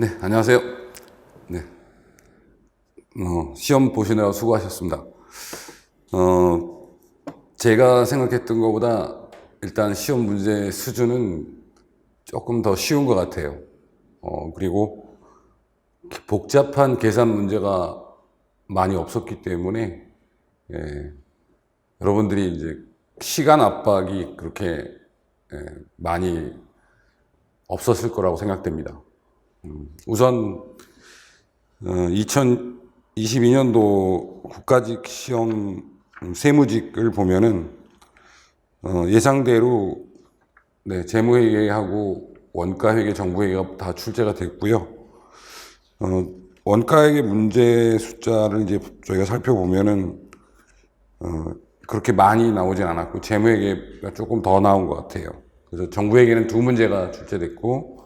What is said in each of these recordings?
네, 안녕하세요. 네, 시험 보시느라 수고하셨습니다. 제가 생각했던 것보다 일단 시험 문제 수준은 조금 더 쉬운 것 같아요. 그리고 복잡한 계산 문제가 많이 없었기 때문에, 예, 여러분들이 이제 시간 압박이 그렇게 많이 없었을 거라고 생각됩니다. 우선 2022년도 국가직 시험 세무직을 보면은 예상대로 재무회계하고 원가회계, 정부회계가 다 출제가 됐고요. 원가회계 문제 숫자를 이제 저희가 살펴보면은 그렇게 많이 나오진 않았고 재무회계가 조금 더 나온 것 같아요. 그래서 정부회계는 2문제가 출제됐고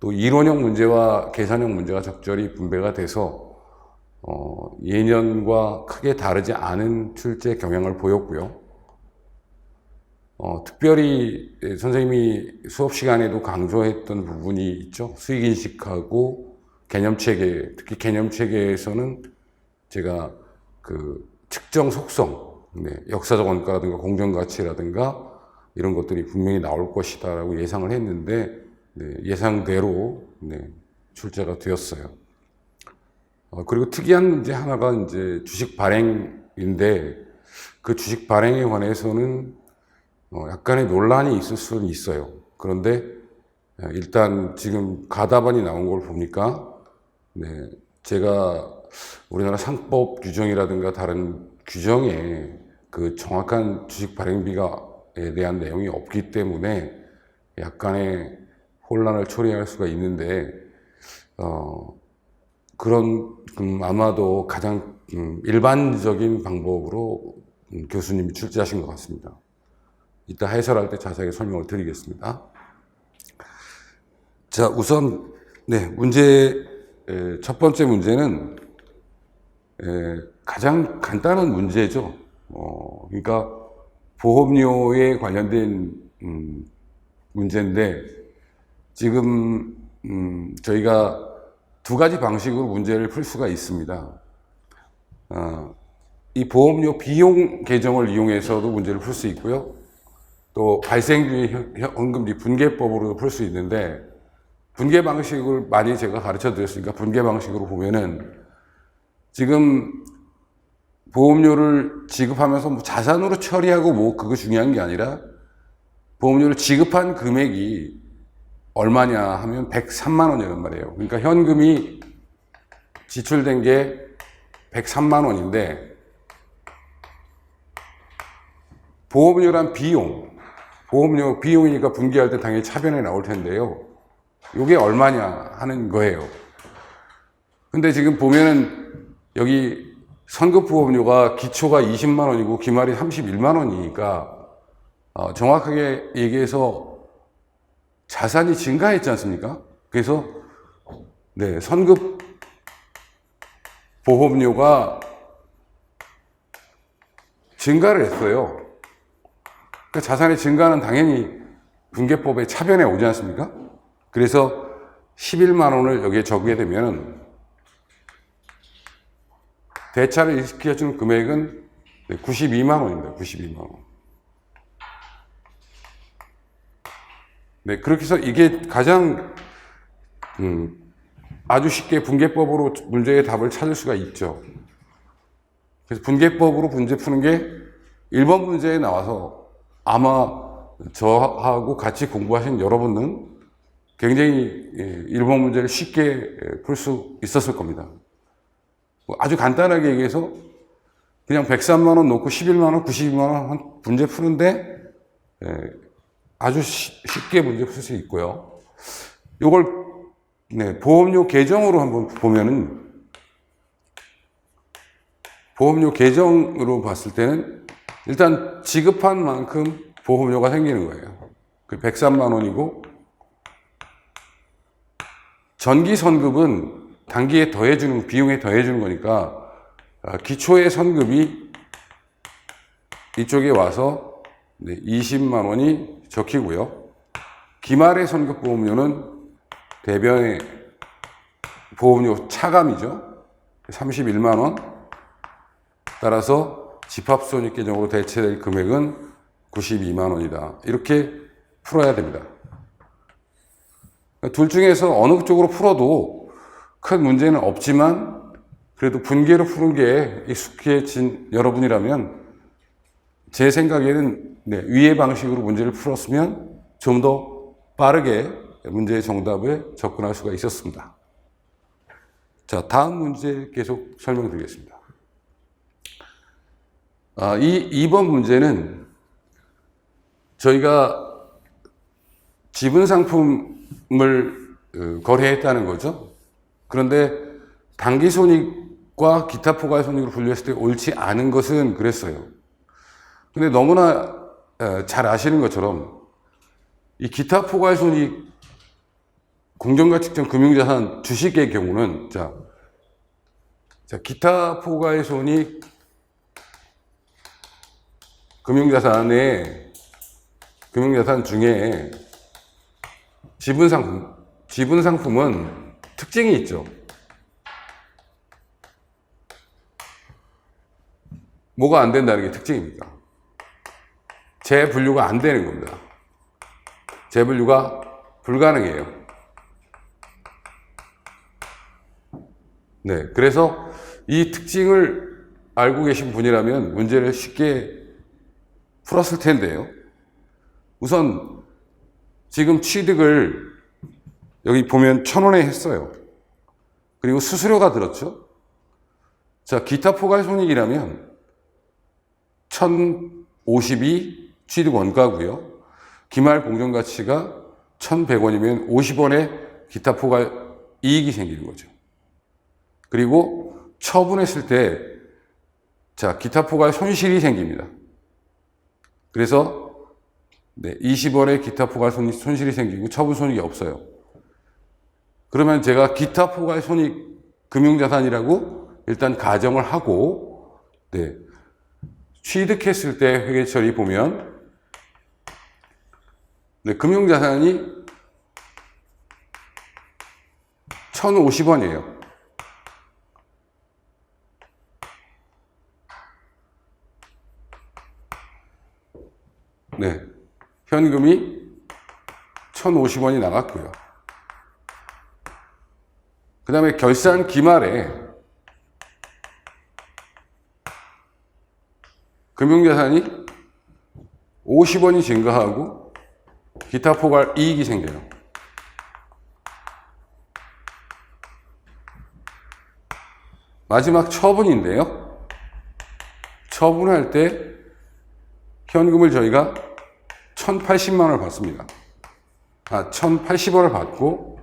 또 이론형 문제와 계산형 문제가 적절히 분배가 돼서 예년과 크게 다르지 않은 출제 경향을 보였고요. 특별히 선생님이 수업 시간에도 강조했던 부분이 있죠. 수익인식하고 개념체계, 특히 개념체계에서는 제가 그 측정 속성, 역사적 원가라든가 공정가치라든가 이런 것들이 분명히 나올 것이다라고 예상을 했는데 예상대로 출제가 되었어요. 그리고 특이한 문제 하나가 이제 주식 발행인데 그 주식 발행에 관해서는 약간의 논란이 있을 수는 있어요. 그런데 일단 지금 가답안이 나온 걸 보니까 제가 우리나라 상법 규정이라든가 다른 규정에 그 정확한 주식 발행비가에 대한 내용이 없기 때문에 약간의 혼란을 초래할 수가 있는데 그런 아마도 가장 일반적인 방법으로 교수님이 출제하신 것 같습니다. 이따 해설할 때 자세하게 설명을 드리겠습니다. 자, 우선 첫 번째 문제는 가장 간단한 문제죠. 그러니까 보험료에 관련된 문제인데 지금 저희가 두 가지 방식으로 문제를 풀 수가 있습니다. 이 보험료 비용 계정을 이용해서도 문제를 풀 수 있고요. 또 발생주의 현금지 분계법으로도 풀 수 있는데 분계 방식을 많이 제가 가르쳐 드렸으니까 분계 방식으로 보면은 지금 보험료를 지급하면서 뭐 자산으로 처리하고 뭐 그거 중요한 게 아니라 보험료를 지급한 금액이 얼마냐 하면 103만 원이란 말이에요. 그러니까 현금이 지출된 게 103만 원인데 보험료란 보험료 비용이니까 분기할 때 당연히 차변에 나올 텐데요. 이게 얼마냐 하는 거예요. 근데 지금 보면은 여기 선급보험료가 기초가 20만 원이고 기말이 31만 원이니까 정확하게 얘기해서 자산이 증가했지 않습니까? 그래서 선급 보험료가 증가를 했어요. 그러니까 자산의 증가는 당연히 분계법의 차변에 오지 않습니까? 그래서 11만 원을 여기에 적게 되면 대차를 일으켜주는 금액은 92만 원입니다. 92만 원. 그렇게 해서 이게 가장 아주 쉽게 분계법으로 문제의 답을 찾을 수가 있죠. 그래서 분계법으로 문제 푸는 게 1번 문제에 나와서 아마 저하고 같이 공부하신 여러분은 굉장히 1번 문제를 쉽게 풀 수 있었을 겁니다. 아주 간단하게 얘기해서 그냥 103만 원 놓고 11만 원, 92만 원 문제 푸는데 아주 쉽게 문제 풀 수 있고요. 이걸 보험료 계정으로 한번 보면은 보험료 계정으로 봤을 때는 일단 지급한 만큼 보험료가 생기는 거예요. 그 103만 원이고 전기 선급은 단기에 더해주는 비용에 더해주는 거니까 기초의 선급이 이쪽에 와서 20만 원이 적히고요. 기말의 선급보험료는 대변에 보험료 차감이죠. 31만 원. 따라서 집합손익 계정으로 대체될 금액은 92만 원이다. 이렇게 풀어야 됩니다. 둘 중에서 어느 쪽으로 풀어도 큰 문제는 없지만 그래도 분계로 푸는 게 익숙해진 여러분이라면 제 생각에는 위의 방식으로 문제를 풀었으면 좀 더 빠르게 문제의 정답에 접근할 수가 있었습니다. 자, 다음 문제 계속 설명드리겠습니다. 이 2번 문제는 저희가 지분 상품을 거래했다는 거죠. 그런데 당기 손익과 기타 포괄 손익으로 분류했을 때 옳지 않은 것은 그랬어요. 근데 너무나 잘 아시는 것처럼 이 기타 포괄 손익 공정가치점 금융자산 주식의 경우는 자 기타 포괄 손익 금융자산 중에 지분 상품은 특징이 있죠. 뭐가 안 된다는 게 특징입니다. 재분류가 안 되는 겁니다. 재분류가 불가능해요. 네, 그래서 이 특징을 알고 계신 분이라면 문제를 쉽게 풀었을 텐데요. 우선 지금 취득을 여기 보면 1,000원에 했어요. 그리고 수수료가 들었죠. 자, 기타 포괄 손익이라면 1,052 취득 원가고요. 기말 공정가치가 1,100원이면 50원의 기타 포괄 이익이 생기는 거죠. 그리고 처분했을 때, 자, 기타 포괄 손실이 생깁니다. 그래서, 20원의 기타 포괄 손실이 생기고 처분 손익이 없어요. 그러면 제가 기타 포괄 손익 금융자산이라고 일단 가정을 하고, 취득했을 때 회계 처리 보면, 금융자산이 1,050원이에요. 현금이 1,050원이 나갔고요. 그 다음에 결산 기말에 금융자산이 50원이 증가하고 기타 포괄 이익이 생겨요. 마지막 처분인데요. 처분할 때 현금을 저희가 1,080만 원을 받습니다. 1,080원을 받고,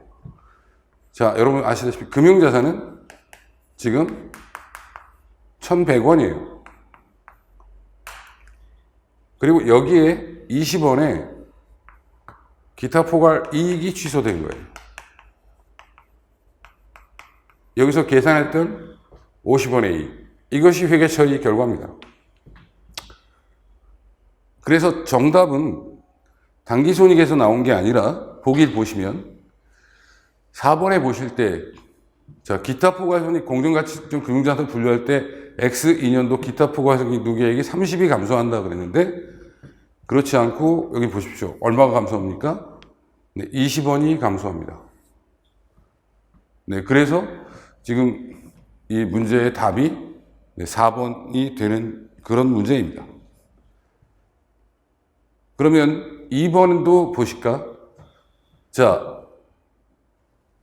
자, 여러분 아시다시피 금융자산은 지금 1,100원이에요. 그리고 여기에 20원에 기타 포괄 이익이 취소된 거예요. 여기서 계산했던 50원의 이익. 이것이 회계 처리 결과입니다. 그래서 정답은 당기손익에서 나온 게 아니라 보기를 보시면 4번에 보실 때, 자, 기타 포괄 손익 공정가치점 금융자산 분류할 때 X2년도 기타 포괄 손익 누계액이 30이 감소한다 그랬는데 그렇지 않고 여기 보십시오. 얼마가 감소합니까? 20원이 감소합니다. 그래서 지금 이 문제의 답이 4번이 되는 그런 문제입니다. 그러면 2번도 보실까? 자,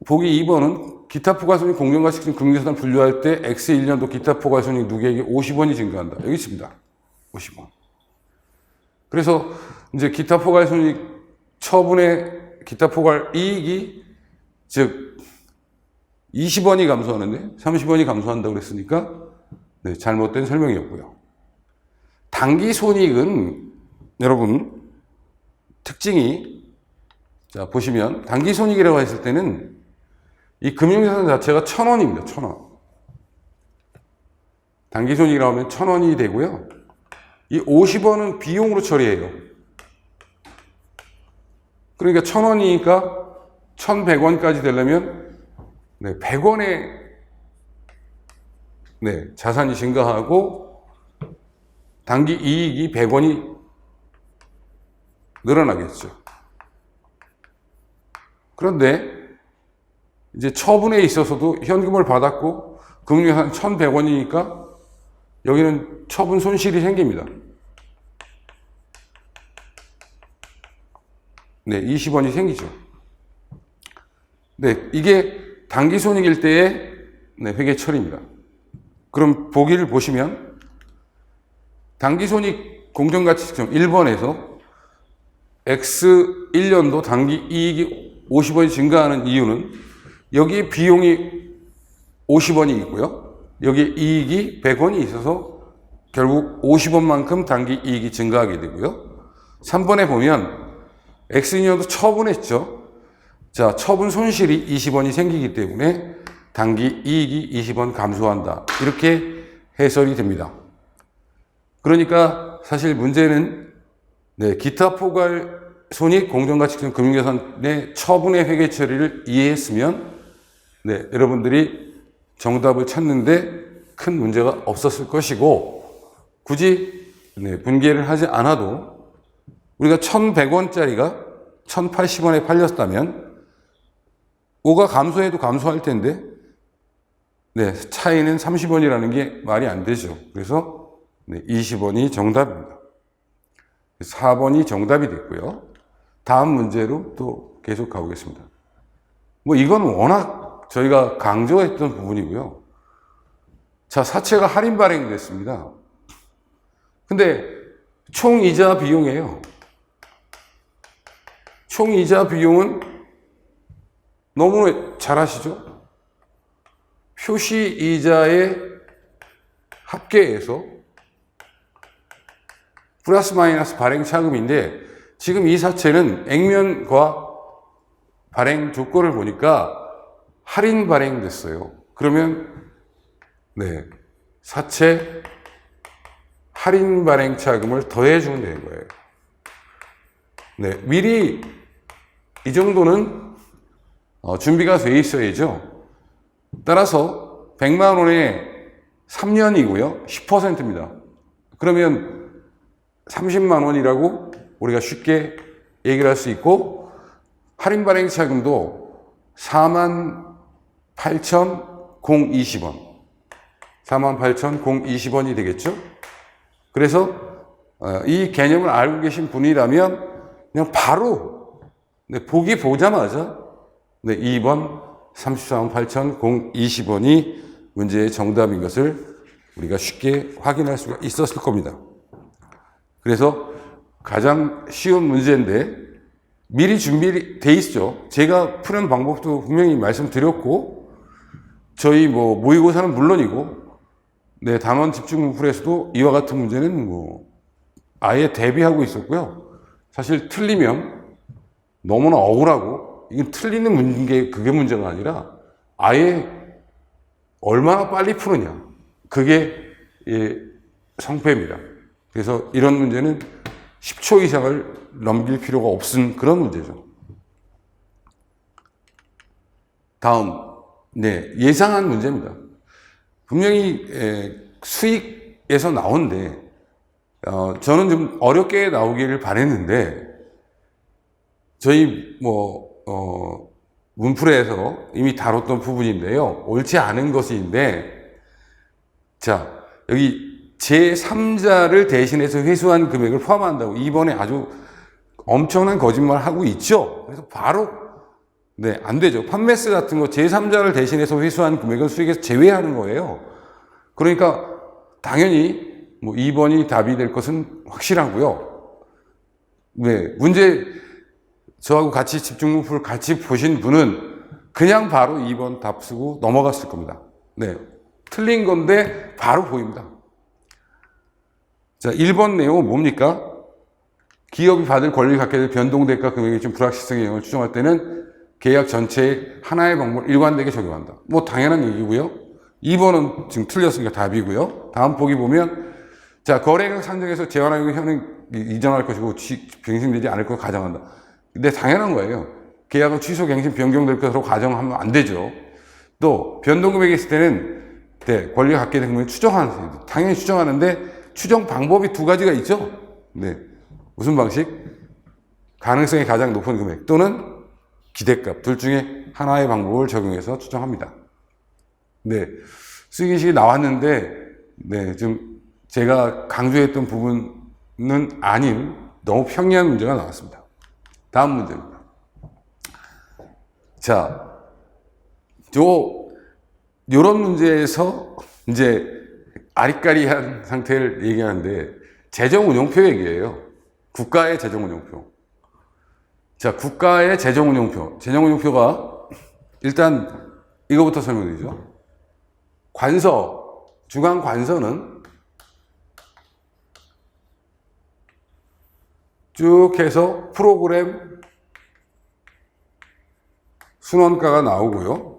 보기 2번은 기타 포괄손익 공정가치점 금융자산 분류할 때 X1년도 기타 포괄손익 누계액이 50원이 증가한다. 여기 있습니다. 50원. 그래서 이제 기타 포괄손익 처분의 기타 포괄 이익이 즉 20원이 감소하는데 30원이 감소한다고 그랬으니까 잘못된 설명이었고요. 당기손익은 여러분 특징이, 자, 보시면, 당기손익이라고 했을 때는 이 금융자산 자체가 1,000원입니다. 1,000원. 당기손익이라고 하면 1,000원이 되고요. 이 50원은 비용으로 처리해요. 그러니까 1,000원이니까 1,100원까지 되려면 네, 100원의 네, 자산이 증가하고 단기 이익이 100원이 늘어나겠죠. 그런데 이제 처분에 있어서도 현금을 받았고 금융이 한 1,100원이니까 여기는 처분 손실이 생깁니다. 네, 20원이 생기죠. 네, 이게 단기 손익일 때의 네, 회계 처리입니다. 그럼 보기를 보시면 단기 손익 공정가치증 1번에서 X 1년도 단기 이익이 50원이 증가하는 이유는 여기 비용이 50원이 있고요. 여기 이익이 100원이 있어서 결국 50원만큼 단기 이익이 증가하게 되고요. 3번에 보면 X년도 처분했죠. 자, 처분 손실이 20원이 생기기 때문에 단기 이익이 20원 감소한다. 이렇게 해설이 됩니다. 그러니까 사실 문제는 네, 기타 포괄 손익 공정가치증 금융자산의 처분의 회계 처리를 이해했으면 네, 여러분들이 정답을 찾는데 큰 문제가 없었을 것이고 굳이 네, 분개를 하지 않아도 우리가 1,100원짜리가 1,080원에 팔렸다면 5가 감소해도 감소할 텐데 네, 차이는 30원이라는 게 말이 안 되죠. 그래서 네, 20원이 정답입니다. 4번이 정답이 됐고요. 다음 문제로 또 계속 가보겠습니다. 뭐 이건 워낙 저희가 강조했던 부분이고요. 자, 사채가 할인 발행됐습니다. 근데 총 이자 비용이에요. 총 이자 비용은 너무 잘 아시죠? 표시 이자의 합계에서 플러스 마이너스 발행 차금인데 지금 이 사채는 액면과 발행 조건을 보니까 할인 발행됐어요. 그러면 네, 사채 할인 발행 차금을 더해주면 되는 거예요. 네, 미리 이 정도는 준비가 돼 있어야죠. 따라서 100만 원에 3년이고요. 10%입니다. 그러면 30만 원이라고 우리가 쉽게 얘기를 할 수 있고 할인 발행 차금도 48,020원 48,020원이 되겠죠. 그래서 이 개념을 알고 계신 분이라면 그냥 바로 네, 보기 보자마자 네, 2번 348,020원이 문제의 정답인 것을 우리가 쉽게 확인할 수가 있었을 겁니다. 그래서 가장 쉬운 문제인데 미리 준비돼 있죠. 제가 푸는 방법도 분명히 말씀드렸고 저희 뭐 모의고사는 물론이고 네, 단원 집중 문풀에서도 이와 같은 문제는 뭐 아예 대비하고 있었고요. 사실 틀리면 너무나 억울하고 이게 틀리는 문제 그게 문제가 아니라 아예 얼마나 빨리 푸느냐 그게 성패입니다. 그래서 이런 문제는 10초 이상을 넘길 필요가 없은 그런 문제죠. 다음, 네, 예상한 문제입니다. 분명히 수익에서 나온데 저는 좀 어렵게 나오기를 바랬는데 저희 문풀에서 이미 다뤘던 부분인데요. 옳지 않은 것인데 자, 여기 제3자를 대신해서 회수한 금액을 포함한다고 이번에 아주 엄청난 거짓말 하고 있죠. 그래서 바로 네, 안 되죠. 판매세 같은 거 제3자를 대신해서 회수한 금액은 수익에서 제외하는 거예요. 그러니까 당연히 뭐 2번이 답이 될 것은 확실하고요. 네, 문제 저하고 같이 집중문풀 같이 보신 분은 그냥 바로 2번 답 쓰고 넘어갔을 겁니다. 네, 틀린 건데 바로 보입니다. 자, 1번 내용은 뭡니까? 기업이 받을 권리를 갖게 될 변동대가 금액의 좀 불확실성의 영역을 추정할 때는 계약 전체에 하나의 방법을 일관되게 적용한다. 뭐 당연한 얘기고요. 2번은 지금 틀렸으니까 답이고요. 다음 보기 보면 자, 거래액 산정에서 재환하고 현행 이전할 것이고 갱신되지 않을 것을 가정한다. 근데 당연한 거예요. 계약은 취소, 갱신, 변경될 것으로 가정하면 안 되죠. 또 변동금액이 있을 때는 네, 권리가 갖게 된 금액을 추정하는, 당연히 추정하는데 추정 방법이 두 가지가 있죠. 네, 무슨 방식? 가능성이 가장 높은 금액 또는 기대값 둘 중에 하나의 방법을 적용해서 추정합니다. 네, 수익인식이 나왔는데 네, 좀 제가 강조했던 부분은 아닌 너무 평이한 문제가 나왔습니다. 다음 문제입니다. 자, 요런 문제에서 이제 아리까리한 상태를 얘기하는데 재정운용표 얘기예요. 국가의 재정운용표. 자, 국가의 재정운용표. 재정운용표가 일단 이거부터 설명드리죠. 관서, 중앙 관서는 쭉 해서 프로그램 순원가가 나오고요.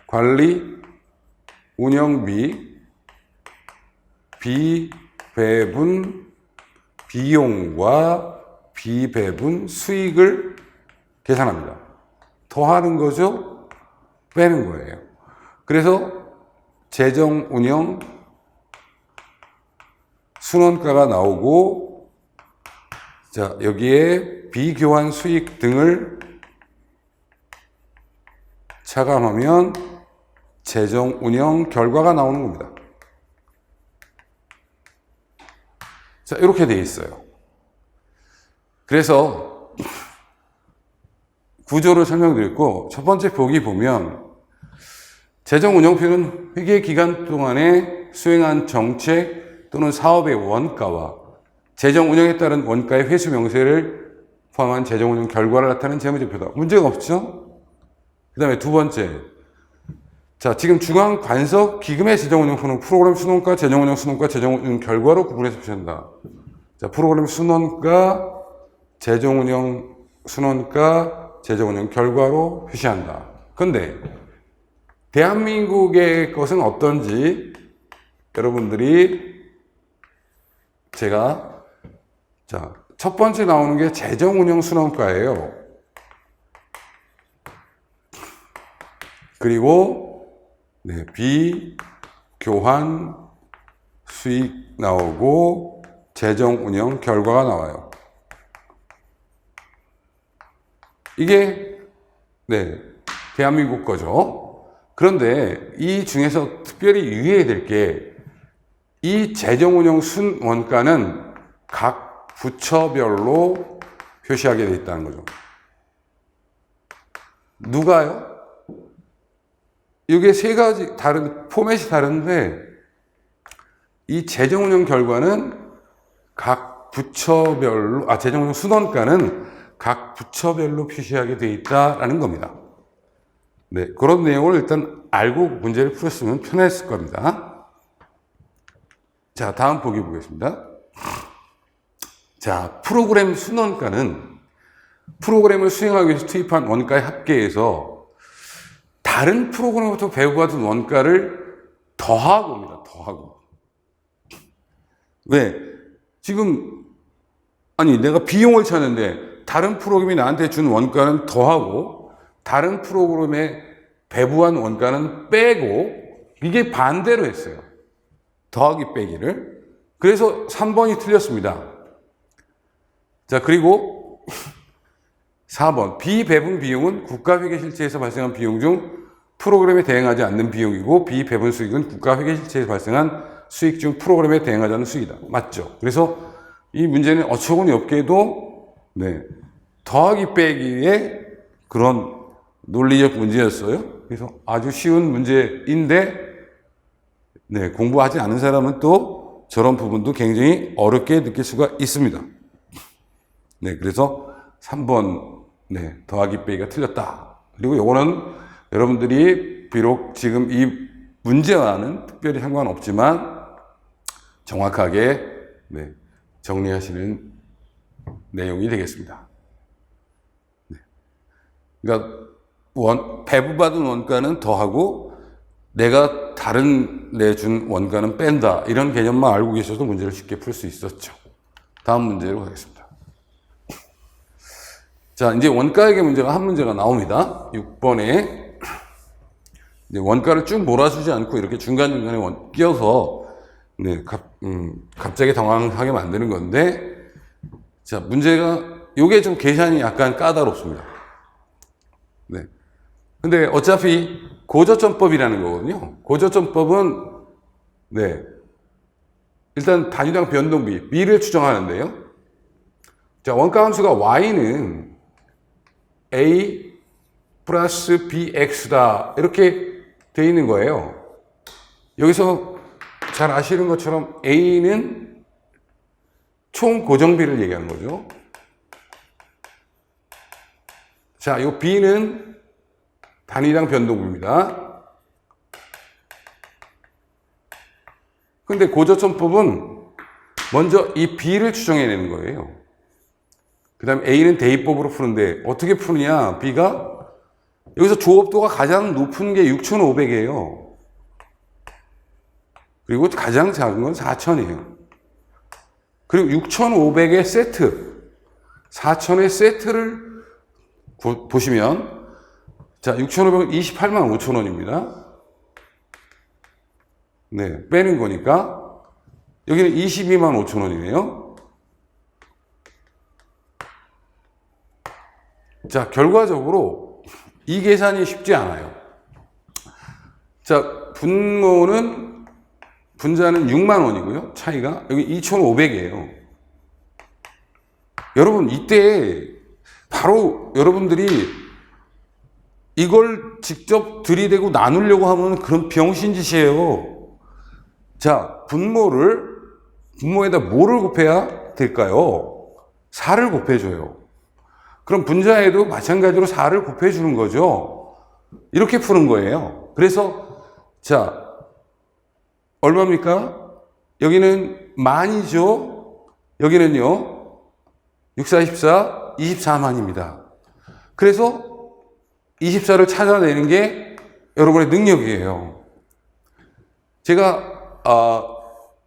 관리, 운영비, 비배분 비용과 비배분 수익을 계산합니다. 더하는 거죠? 빼는 거예요. 그래서 재정 운영 순원가가 나오고, 자, 여기에 비교환 수익 등을 차감하면 재정 운영 결과가 나오는 겁니다. 자, 이렇게 돼 있어요. 그래서 구조를 설명드렸고, 첫 번째 보기 보면 재정운용표는 회계 기간 동안에 수행한 정책 또는 사업의 원가와 재정운영에 따른 원가의 회수 명세를 포함한 재정운용 결과를 나타내는 재무제표다. 문제가 없죠? 그 다음에 두 번째, 자, 지금 중앙 관서 기금의 재정운용표는 프로그램 순원가, 재정운용 순원가, 재정운용 결과로 구분해서 표시한다. 자, 프로그램 순원가, 재정운용 순원가, 재정운용 결과로 표시한다. 근데 대한민국의 것은 어떤지 여러분들이 제가, 자, 첫 번째 나오는 게 재정운용 순원가예요. 그리고 네, 비교환 수익 나오고 재정운용 결과가 나와요. 이게 네, 대한민국 거죠. 그런데 이 중에서 특별히 유의해야 될 게, 이 재정운용 순원가는 각 부처별로 표시하게 되어 있다는 거죠. 누가요? 이게 세 가지 다른 포맷이 다른데, 이 재정운용 결과는 각 부처별로, 재정운용 순원가는 각 부처별로 표시하게 되어 있다라는 겁니다. 네, 그런 내용을 일단 알고 문제를 풀었으면 편했을 겁니다. 자, 다음 보기 보겠습니다. 자, 프로그램 순원가는 프로그램을 수행하기 위해서 투입한 원가의 합계에서 다른 프로그램부터 배부받은 원가를 더하고입니다. 더하고. 왜? 지금 아니, 내가 비용을 찾는데 다른 프로그램이 나한테 준 원가는 더하고 다른 프로그램에 배부한 원가는 빼고, 이게 반대로 했어요. 더하기 빼기를. 그래서 3번이 틀렸습니다. 자, 그리고 4번. 비배분 비용은 국가회계 실체에서 발생한 비용 중 프로그램에 대응하지 않는 비용이고, 비배분 수익은 국가회계 실체에서 발생한 수익 중 프로그램에 대응하지 않는 수익이다. 맞죠? 그래서 이 문제는 어처구니 없게도 네, 더하기 빼기의 그런 논리적 문제였어요. 그래서 아주 쉬운 문제인데, 네, 공부하지 않은 사람은 또 저런 부분도 굉장히 어렵게 느낄 수가 있습니다. 네, 그래서 3번, 네, 더하기 빼기가 틀렸다. 그리고 요거는 여러분들이 비록 지금 이 문제와는 특별히 상관없지만 정확하게 네, 정리하시는 내용이 되겠습니다. 네. 그러니까 배부받은 원가는 더하고 내가 다른 내준 원가는 뺀다. 이런 개념만 알고 계셔도 문제를 쉽게 풀 수 있었죠. 다음 문제로 가겠습니다. 자, 이제 원가액의 문제가 한 문제가 나옵니다. 6번에 이제 원가를 쭉 몰아주지 않고 이렇게 중간중간에 끼어서 네, 갑자기 당황하게 만드는 건데, 자, 문제가, 요게 좀 계산이 약간 까다롭습니다. 네. 근데 어차피 고저점법이라는 거거든요. 고저점법은, 네. 일단 단위당 변동비, B를 추정하는데요. 자, 원가 함수가 Y는 A 플러스 BX다. 이렇게 돼 있는 거예요. 여기서 잘 아시는 것처럼 A는 총 고정비를 얘기하는 거죠. 자, 이 B는 단위당 변동비입니다. 근데 고저점법은 먼저 이 B를 추정해내는 거예요. 그 다음에 A는 대입법으로 푸는데 어떻게 푸느냐? B가 여기서 조업도가 가장 높은 게 6,500이에요. 그리고 가장 작은 건 4,000이에요. 그리고 6,500의 세트, 4,000의 세트를 보시면, 자, 6,500은 28만 5천 원입니다. 네, 빼는 거니까, 여기는 22만 5천 원이네요. 자, 결과적으로 이 계산이 쉽지 않아요. 자, 분자는 6만 원이고요. 차이가 여기 2,500이에요. 여러분, 이때 바로 여러분들이 이걸 직접 들이대고 나누려고 하면 그런 병신짓이에요. 자, 분모에다 뭐를 곱해야 될까요? 4를 곱해줘요. 그럼 분자에도 마찬가지로 4를 곱해주는 거죠. 이렇게 푸는 거예요. 그래서, 자, 얼마입니까? 여기는 만이죠. 여기는요. 6, 4, 14, 24만입니다. 그래서 24를 찾아내는 게 여러분의 능력이에요. 제가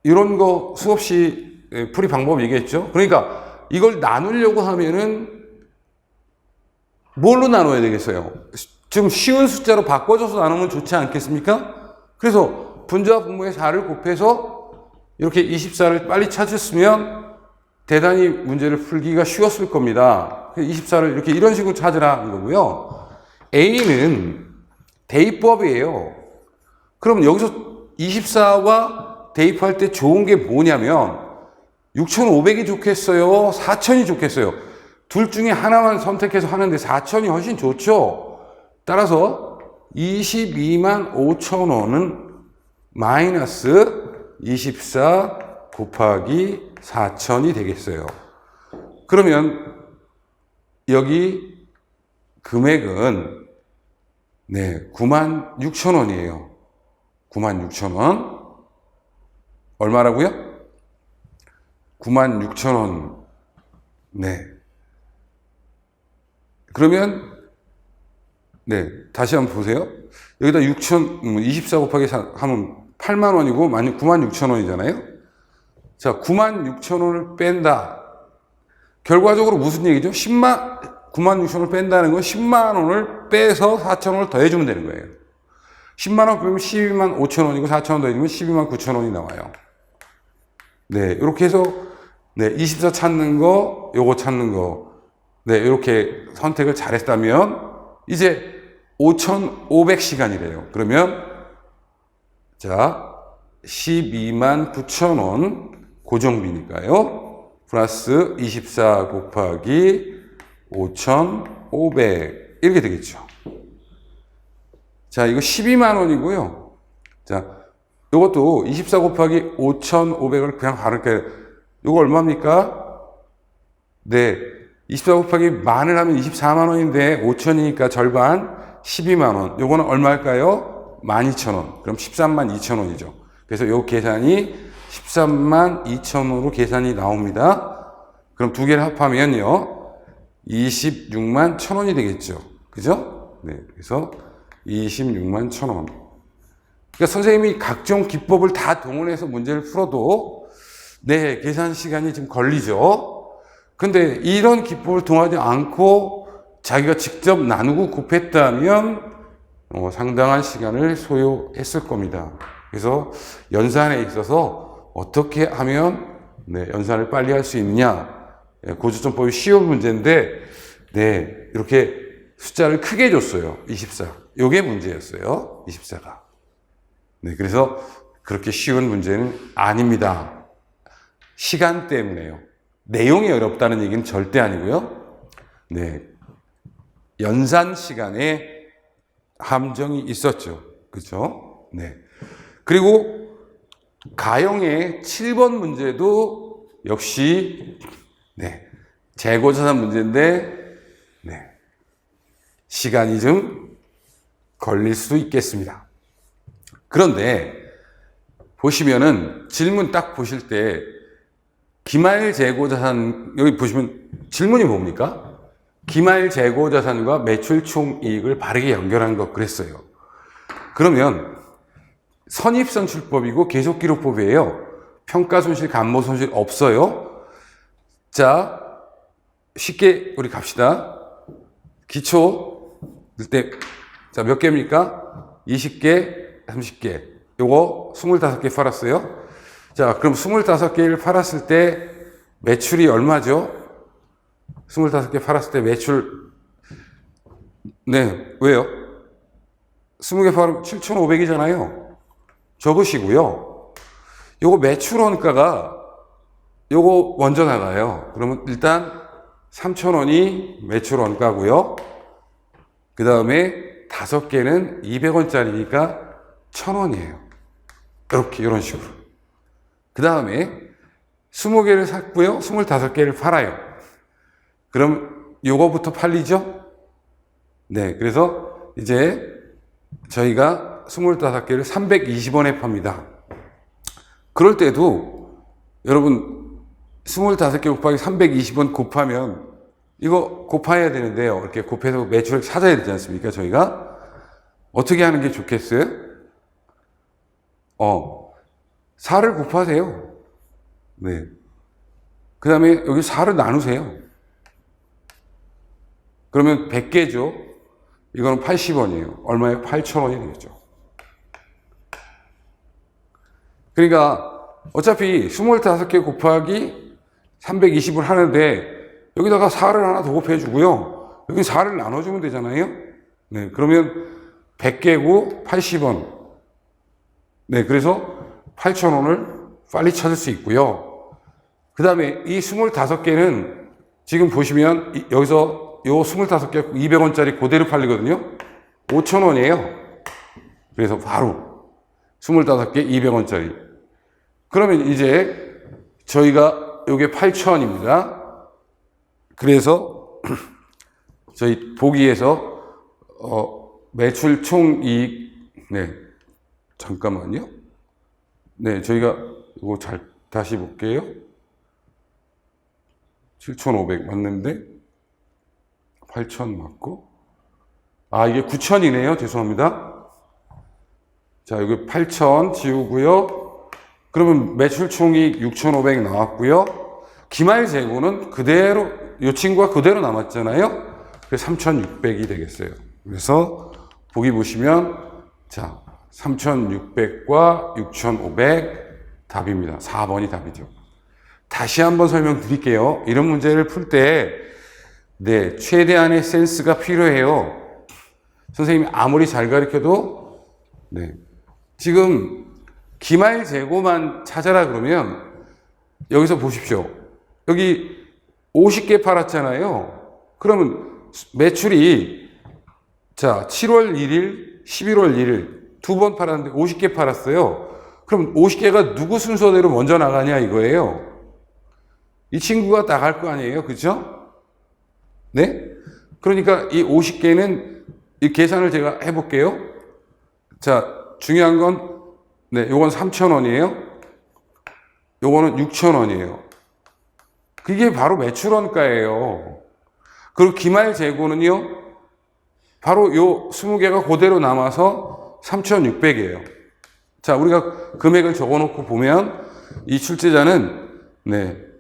이런 거 수없이 풀이 방법 얘기했죠. 그러니까 이걸 나누려고 하면은 뭘로 나눠야 되겠어요? 좀 쉬운 숫자로 바꿔줘서 나누면 좋지 않겠습니까? 그래서 분자와 분모의 4를 곱해서 이렇게 24를 빨리 찾았으면 대단히 문제를 풀기가 쉬웠을 겁니다. 24를 이렇게 이런 식으로 찾으라는 거고요. A는 대입법이에요. 그럼 여기서 24와 대입할 때 좋은 게 뭐냐면 6,500이 좋겠어요? 4,000이 좋겠어요? 둘 중에 하나만 선택해서 하는데 4,000이 훨씬 좋죠? 따라서 22만 5천 원은 마이너스 24 곱하기 4,000이 되겠어요. 그러면 여기 금액은 네, 96,000원이에요. 96,000원. 얼마라고요? 96,000원. 네. 그러면 네, 다시 한번 보세요. 여기다 24 곱하기 4 하면 8만 원이고 96,000원이잖아요. 자, 96,000원을 뺀다. 결과적으로 무슨 얘기죠? 96,000원을 뺀다는 건 10만 원을 빼서 4,000원을 더해주면 되는 거예요. 10만 원 빼면 12만 5천 원이고 4,000원 더해주면 12만 9천 원이 나와요. 네, 이렇게 해서 네, 24 찾는 거, 요거 찾는 거, 네, 이렇게 선택을 잘했다면 이제 5,500시간이래요. 그러면 자, 12만 9천 원 고정비니까요. 플러스 24 곱하기 5,500 이렇게 되겠죠. 자, 이거 12만 원이고요. 자, 이것도 24 곱하기 5,500을 그냥 바를게요. 이거 얼마입니까? 네, 24 곱하기 만을 하면 24만 원인데 5,000이니까 절반 12만 원. 요거는 얼마일까요? 12,000원. 그럼 13만 2천 원이죠. 그래서 요 계산이 13만 2천 원으로 계산이 나옵니다. 그럼 두 개를 합하면요. 26만 1천 원이 되겠죠. 그죠? 네. 그래서 26만 1천 원. 그러니까 선생님이 각종 기법을 다 동원해서 문제를 풀어도 네, 계산 시간이 좀 걸리죠. 근데 이런 기법을 동원하지 않고 자기가 직접 나누고 곱했다면 상당한 시간을 소요했을 겁니다. 그래서 연산에 있어서 어떻게 하면 연산을 빨리 할 수 있느냐, 고주점법이 쉬운 문제인데 이렇게 숫자를 크게 줬어요. 24. 요게 문제였어요. 24가. 그래서 그렇게 쉬운 문제는 아닙니다. 시간 때문에요. 내용이 어렵다는 얘기는 절대 아니고요. 연산 시간에 함정이 있었죠. 그렇죠? 그리고 가형의 7번 문제도 역시 재고자산 문제인데 시간이 좀 걸릴 수 있겠습니다. 그런데 보시면은 질문 딱 보실 때 기말 재고자산, 여기 보시면 질문이 뭡니까? 기말 재고자산과 매출 총이익을 바르게 연결하는 것 그랬어요. 그러면 선입선출법이고 계속기록법이에요. 평가손실, 감모손실 없어요. 자, 쉽게 우리 갑시다. 기초 때, 자, 몇 개입니까? 20개, 30개. 요거 25개 팔았어요. 자, 그럼 25개를 팔았을 때 매출이 얼마죠? 25개 팔았을 때 매출, 왜요? 20개 팔으면 7,500이잖아요. 적으시고요. 요거 매출 원가가 요거 먼저 나가요. 그러면 일단 3,000원이 매출 원가고요. 그 다음에 5개는 200원짜리니까 1,000원이에요. 이렇게, 이런 식으로. 그 다음에 20개를 샀고요. 25개를 팔아요. 그럼 요거부터 팔리죠? 그래서 이제 저희가 25개를 320원에 팝니다. 그럴 때도 여러분 25개 곱하기 320원 곱하면 이거 곱해야 되는데요. 이렇게 곱해서 매출을 찾아야 되지 않습니까? 저희가 어떻게 하는 게 좋겠어요? 4를 곱하세요. 그 다음에 여기 4를 나누세요. 그러면 100개죠. 이거는 80원이에요. 얼마예요? 8,000원이 되겠죠. 그러니까 어차피 25개 곱하기 320을 하는데 여기다가 4를 하나 더 곱해주고요. 여기 4를 나눠주면 되잖아요. 그러면 100개고 80원. 그래서 8,000원을 빨리 찾을 수 있고요. 그 다음에 이 25개는 지금 보시면 여기서 요 25개 200원짜리 그대로 팔리거든요. 5,000원이에요. 그래서 바로 25개 200원짜리. 그러면 이제 저희가 요게 8,000원입니다. 그래서 저희 보기에서 매출 총이익 잠깐만요. 저희가 이거 다시 볼게요. 7,500 맞는데 8,000 맞고 이게 9,000이네요. 죄송합니다. 자, 여기 8,000 지우고요. 그러면 매출 총이익 6,500 나왔고요. 기말 재고는 그대로 이 친구가 그대로 남았잖아요. 그래서 3,600이 되겠어요. 그래서 보기 보시면 자, 3,600과 6,500 답입니다. 4번이 답이죠. 다시 한번 설명드릴게요. 이런 문제를 풀 때 최대한의 센스가 필요해요. 선생님이 아무리 잘 가르쳐도 지금 기말 재고만 찾아라 그러면 여기서 보십시오. 여기 50개 팔았잖아요. 그러면 매출이 자 7월 1일, 11월 1일 두 번 팔았는데 50개 팔았어요. 그럼 50개가 누구 순서대로 먼저 나가냐 이거예요. 이 친구가 나갈 거 아니에요. 그죠? 그러니까 이 50개는 이 계산을 제가 해볼게요. 자, 중요한 건 요건 3,000원이에요. 요거는 6,000원이에요. 그게 바로 매출 원가예요. 그리고 기말 재고는요, 바로 요 20개가 그대로 남아서 3,600이에요. 자, 우리가 금액을 적어 놓고 보면 이 출제자는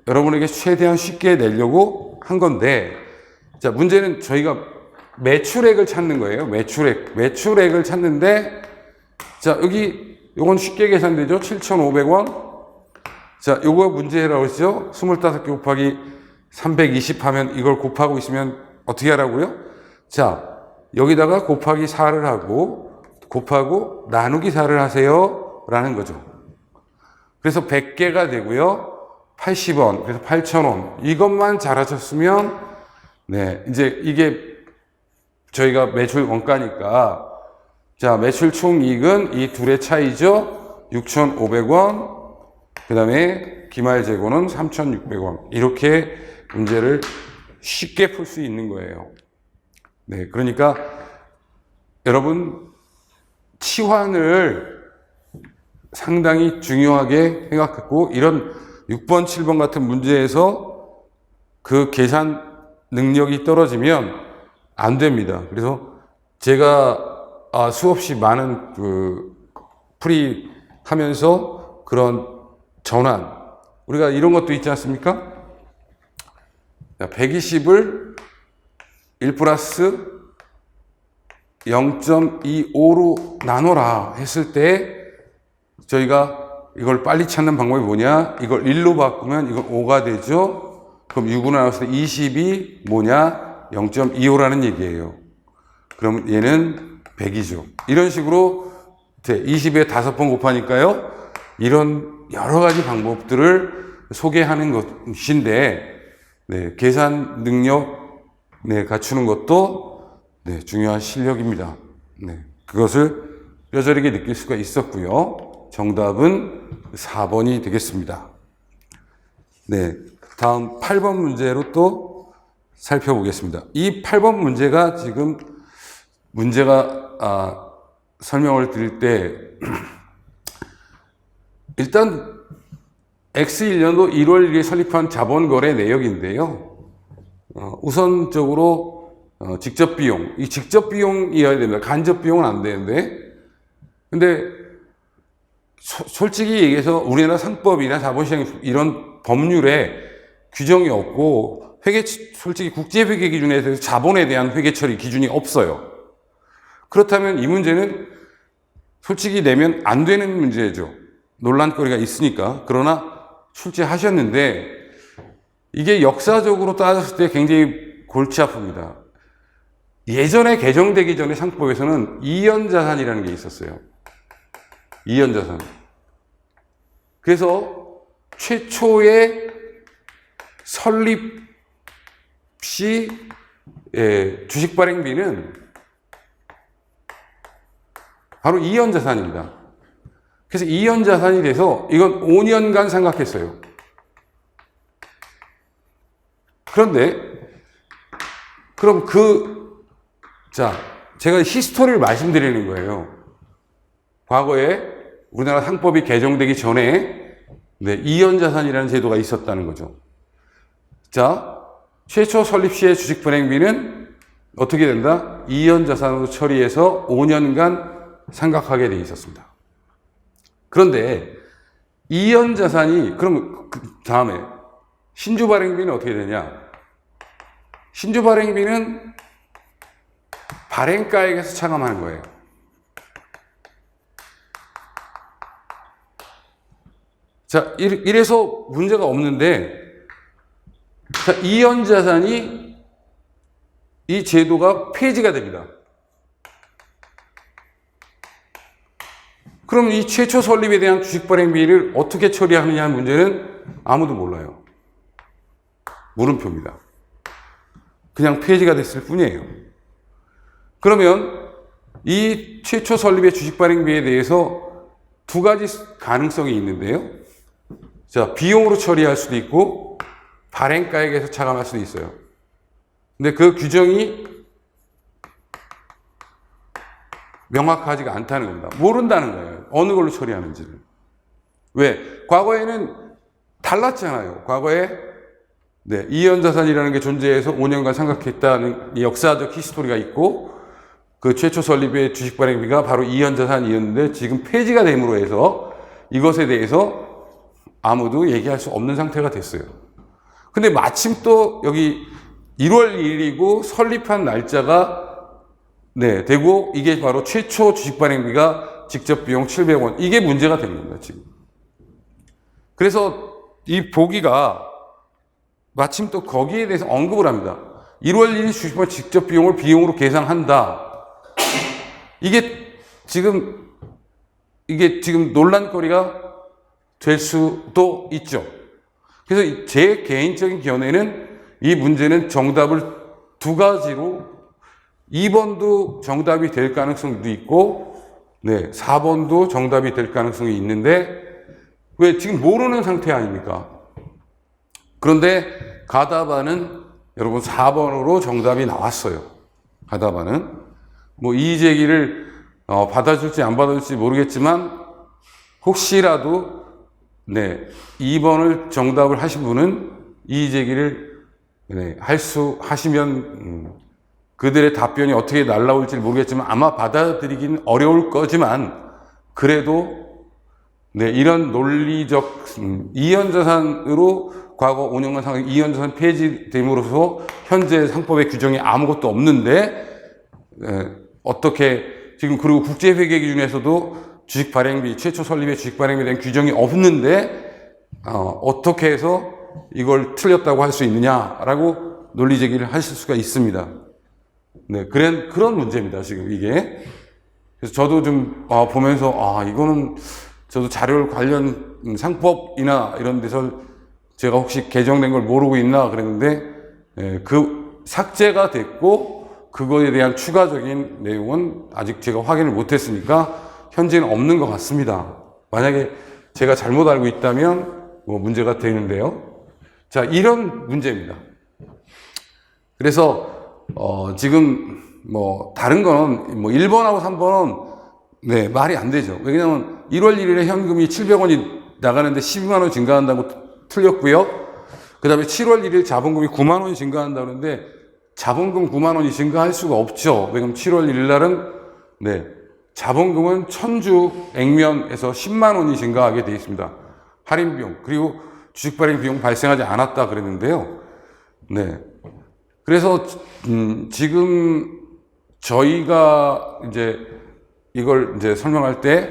여러분에게 최대한 쉽게 내려고 한 건데, 자, 문제는 저희가 매출액을 찾는 거예요. 매출액을 찾는데, 자, 여기, 요건 쉽게 계산되죠? 7,500원. 자, 요거 문제라고 했죠? 25개 곱하기 320 하면 이걸 곱하고 있으면 어떻게 하라고요? 자, 여기다가 곱하기 4를 하고, 곱하고 나누기 4를 하세요. 라는 거죠. 그래서 100개가 되고요. 80원, 그래서 8,000원. 이것만 잘하셨으면, 네, 이제 이게 저희가 매출 원가니까, 자, 매출 총이익은 이 둘의 차이죠. 6,500원. 그 다음에 기말 재고는 3,600원. 이렇게 문제를 쉽게 풀 수 있는 거예요. 네, 그러니까 여러분, 치환을 상당히 중요하게 생각했고, 이런 6번, 7번 같은 문제에서 그 계산 능력이 떨어지면 안 됩니다. 그래서 제가 수없이 많은 풀이 하면서 그런 전환, 우리가 이런 것도 있지 않습니까? 120을 1 플러스 0.25로 나눠라 했을 때 저희가 이걸 빨리 찾는 방법이 뭐냐? 이걸 1로 바꾸면 이건 5가 되죠? 그럼 6으로 나눴을 때 20이 뭐냐? 0.25라는 얘기예요. 그럼 얘는 100이죠. 이런 식으로 20에 5번 곱하니까요. 이런 여러 가지 방법들을 소개하는 것인데, 네, 계산 능력, 네, 갖추는 것도, 네, 중요한 실력입니다. 네, 그것을 뼈저리게 느낄 수가 있었고요. 정답은 4번이 되겠습니다. 네, 다음 8번 문제로 또 살펴보겠습니다. 이 8번 문제가 지금 문제가 설명을 드릴 때 일단 X1년도 1월 1일에 설립한 자본거래 내역인데요. 우선적으로 직접 비용, 이 직접 비용이어야 됩니다. 간접 비용은 안 되는데, 근데 솔직히 얘기해서 우리나라 상법이나 자본시장 이런 법률에 규정이 없고 솔직히 국제회계 기준에 대해서 자본에 대한 회계 처리 기준이 없어요. 그렇다면 이 문제는 솔직히 내면 안 되는 문제죠. 논란거리가 있으니까. 그러나 출제하셨는데 이게 역사적으로 따졌을 때 굉장히 골치 아픕니다. 예전에 개정되기 전에 상법에서는 이연자산이라는 게 있었어요. 이연자산. 그래서 최초의 설립 시 주식 발행비는 바로 이연자산입니다. 그래서 이연자산이 돼서 이건 5년간 생각했어요. 그런데 그럼 제가 히스토리를 말씀드리는 거예요. 과거에 우리나라 상법이 개정되기 전에 이연자산이라는 제도가 있었다는 거죠. 자, 최초 설립 시의 주식 발행비는 어떻게 된다? 이연자산으로 처리해서 5년간 상각하게 돼 있었습니다. 그런데 이연자산이 그럼 그 다음에 신주 발행비는 어떻게 되냐? 신주 발행비는 발행가액에서 차감하는 거예요. 자, 이래서 문제가 없는데, 자, 이연자산이 이 제도가 폐지가 됩니다. 그럼 이 최초 설립에 대한 주식 발행비를 어떻게 처리하느냐 하는 문제는 아무도 몰라요. 물음표입니다. 그냥 폐지가 됐을 뿐이에요. 그러면 이 최초 설립의 주식 발행비에 대해서 두 가지 가능성이 있는데요. 자, 비용으로 처리할 수도 있고 발행가액에서 차감할 수도 있어요. 근데 그 규정이 명확하지가 않다는 겁니다. 모른다는 거예요. 어느 걸로 처리하는지를. 왜? 과거에는 달랐잖아요. 과거에 이연자산이라는 게 존재해서 5년간 상각했다는 역사적 히스토리가 있고, 그 최초 설립의 주식 발행비가 바로 이연자산이었는데 지금 폐지가 됨으로 해서 이것에 대해서 아무도 얘기할 수 없는 상태가 됐어요. 근데 마침 또 여기 1월 1일이고 설립한 날짜가 네, 되고 이게 바로 최초 주식 발행비가 직접 비용 700원. 이게 문제가 된 겁니다, 지금. 그래서 이 보기가 마침 또 거기에 대해서 언급을 합니다. 1월 1일 주식 발행 직접 비용을 비용으로 계산한다. 이게 지금 논란거리가 될 수도 있죠. 그래서 제 개인적인 견해는 이 문제는 정답을 두 가지로 2번도 정답이 될 가능성도 있고, 네, 4번도 정답이 될 가능성이 있는데, 왜 지금 모르는 상태 아닙니까? 그런데 가다바는 여러분 4번으로 정답이 나왔어요. 가다바는. 뭐 이의제기를 받아줄지 안 받아줄지 모르겠지만, 혹시라도, 네, 2번을 정답을 하신 분은 이의제기를 네, 하시면, 그들의 답변이 어떻게 날라올지 모르겠지만 아마 받아들이긴 어려울 거지만 그래도 네, 이런 논리적 이연자산으로 과거 5년간 상황 이연자산 폐지됨으로써 현재 상법의 규정이 아무것도 없는데 어떻게 지금 그리고 국제회계 기준에서도 주식 발행비 최초 설립의 주식 발행비에 대한 규정이 없는데 어떻게 해서 이걸 틀렸다고 할 수 있느냐라고 논리 제기를 하실 수가 있습니다. 네, 그런 문제입니다, 지금 이게. 그래서 저도 좀, 보면서, 이거는 저도 자료 관련 상법이나 이런 데서 제가 혹시 개정된 걸 모르고 있나 그랬는데, 그 삭제가 됐고, 그거에 대한 추가적인 내용은 아직 제가 확인을 못했으니까, 현재는 없는 것 같습니다. 만약에 제가 잘못 알고 있다면, 뭐 문제가 되는데요. 자, 이런 문제입니다. 그래서, 지금, 다른 거는, 1번하고 3번은, 네, 말이 안 되죠. 왜냐면, 1월 1일에 현금이 700원이 나가는데 12만원 증가한다고 틀렸고요. 그 다음에 7월 1일 자본금이 9만원이 증가한다는데, 자본금 9만원이 증가할 수가 없죠. 왜냐면 7월 1일 날은, 네, 자본금은 천주 액면에서 10만원이 증가하게 되어 있습니다. 할인 비용, 그리고 주식 발행 비용 발생하지 않았다 그랬는데요. 네. 그래서 지금 저희가 이제 이걸 이제 설명할 때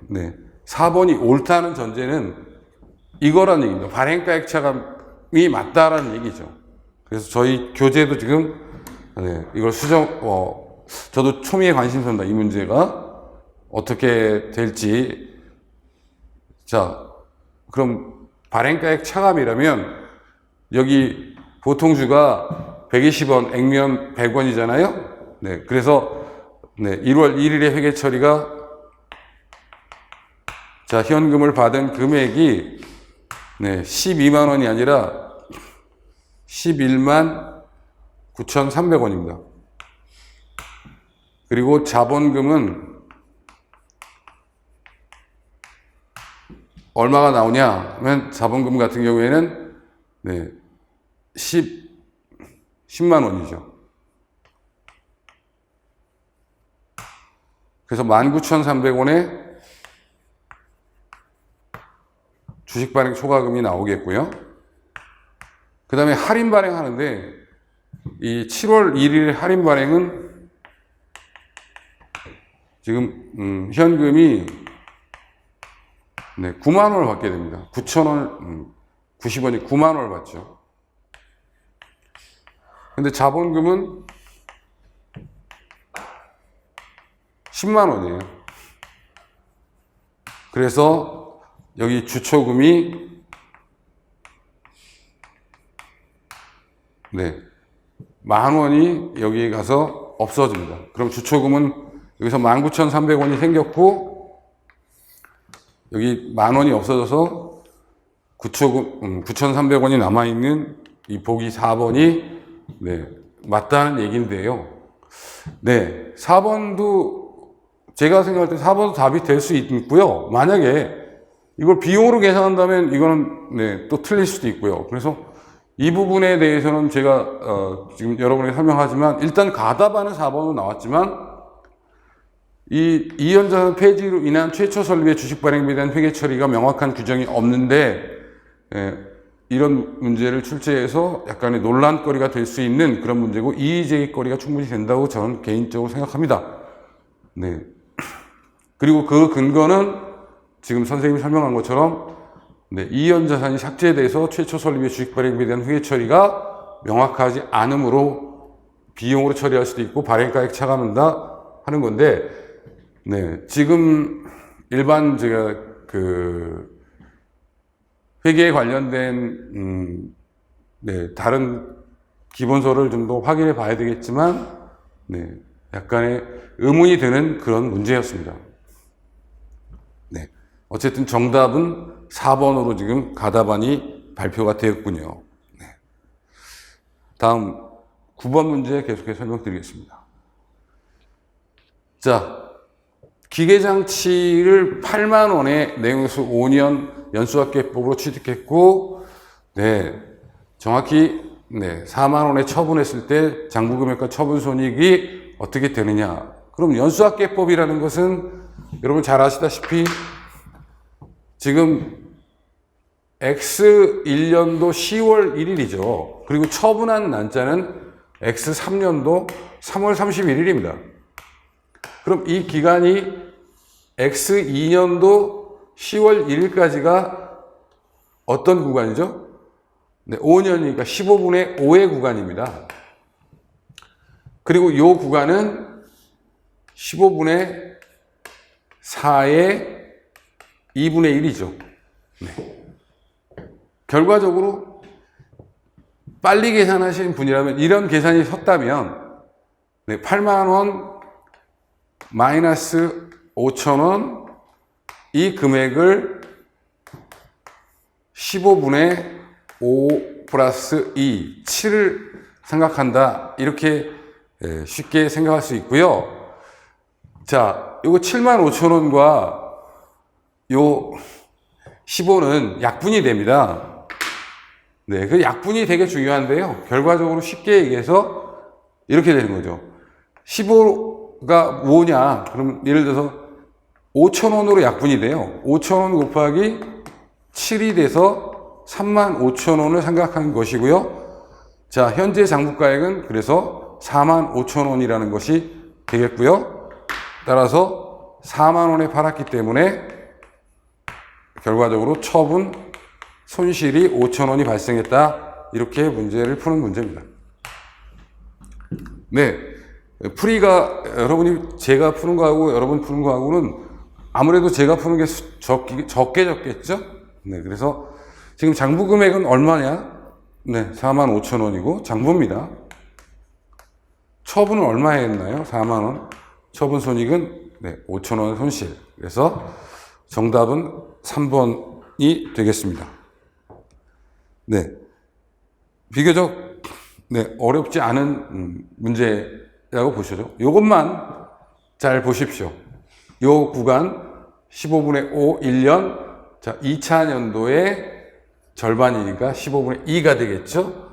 네, 4번이 옳다는 전제는 이거라는 얘기입니다. 발행가액 차감이 맞다라는 얘기죠. 그래서 저희 교재도 지금 네, 이걸 저도 초미의 관심사입니다. 이 문제가 어떻게 될지. 자, 그럼 발행가액 차감이라면 여기 보통주가 120원, 액면 100원이잖아요. 네, 그래서 네, 1월 1일에 회계 처리가 자, 현금을 받은 금액이 네, 12만 원이 아니라 11만 9,300원입니다. 그리고 자본금은 얼마가 나오냐 하면 자본금 같은 경우에는 네, 10만 원이죠. 그래서 19,300원에 주식 발행 초과금이 나오겠고요. 그 다음에 할인 발행하는데 이 7월 1일 할인 발행은 지금 현금이 네, 9만 원을 받게 됩니다. 9,000원, 90원이 9만 원을 받죠. 근데 자본금은 10만 원이에요. 그래서 여기 주초금이 네, 10,000원이 여기에 가서 없어집니다. 그럼 주초금은 여기서 19,300원이 생겼고 여기 10,000원이 없어져서 구초금 9,300원이 남아있는 이 보기 4번이 네, 맞다는 얘기인데요. 네, 4번도 제가 생각할 때 4번도 답이 될 수 있고요. 만약에 이걸 비용으로 계산한다면 이거는 네, 또 틀릴 수도 있고요. 그래서 이 부분에 대해서는 제가 지금 여러분에게 설명하지만 일단 가다바는 4번으로 나왔지만 이 이연자산 폐지로 인한 최초 설립의 주식 발행비에 대한 회계 처리가 명확한 규정이 없는데 이런 문제를 출제해서 약간의 논란거리가 될 수 있는 그런 문제고 이의제기거리가 충분히 된다고 저는 개인적으로 생각합니다. 네. 그리고 그 근거는 지금 선생님이 설명한 것처럼 네, 이연 자산이 삭제돼서 최초 설립의 주식 발행에 대한 후회 처리가 명확하지 않으므로 비용으로 처리할 수도 있고 발행가액 차감한다 하는 건데 네, 지금 일반 제가 회계에 관련된 네, 다른 기본서를 좀 더 확인해 봐야 되겠지만 네, 약간의 의문이 드는 그런 문제였습니다. 네, 어쨌든 정답은 4번으로 지금 가다반이 발표가 되었군요. 네. 다음 9번 문제 계속해서 설명드리겠습니다. 자, 기계장치를 8만 원에 내용수 5년 연수학계법으로 취득했고, 네, 정확히 네, 4만 원에 처분했을 때 장부금액과 처분손익이 어떻게 되느냐? 그럼 연수학계법이라는 것은 여러분 잘 아시다시피 지금 X1년도 10월 1일이죠. 그리고 처분한 날짜는 X3년도 3월 31일입니다. 그럼 이 기간이 X2년도 10월 1일까지가 어떤 구간이죠? 네, 5년이니까 15분의 5의 구간입니다. 그리고 이 구간은 15분의 4의 2분의 1이죠. 네. 결과적으로 빨리 계산하시는 분이라면 이런 계산이 섰다면 네, 8만 원 마이너스 5천 원 이 금액을 15분의 5 플러스 2, 7을 생각한다. 이렇게 쉽게 생각할 수 있고요. 자, 요거 7만 5천 원과 요 15는 약분이 됩니다. 네, 그 약분이 되게 중요한데요. 결과적으로 쉽게 얘기해서 이렇게 되는 거죠. 15가 뭐냐? 그럼 예를 들어서 5천 원으로 약분이 돼요. 5천 원 곱하기 7이 돼서 3만 5천 원을 생각한 것이고요. 자, 현재 장부가액은 그래서 4만 5천 원이라는 것이 되겠고요. 따라서 4만 원에 팔았기 때문에 결과적으로 처분 손실이 5천 원이 발생했다. 이렇게 문제를 푸는 문제입니다. 네. 풀이가 여러분이 제가 푸는 거하고 여러분 푸는 거하고는 아무래도 제가 푸는 게 적게 적겠죠? 네. 그래서 지금 장부 금액은 얼마냐? 네. 4만 5천 원이고 장부입니다. 처분은 얼마 했나요? 4만 원. 처분 손익은 네, 5천 원 손실. 그래서 정답은 3번이 되겠습니다. 네. 비교적 네, 어렵지 않은 문제라고 보시죠. 이것만 잘 보십시오. 요 구간 15분의 5, 1년. 자, 2차 년도의 절반이니까 15분의 2가 되겠죠.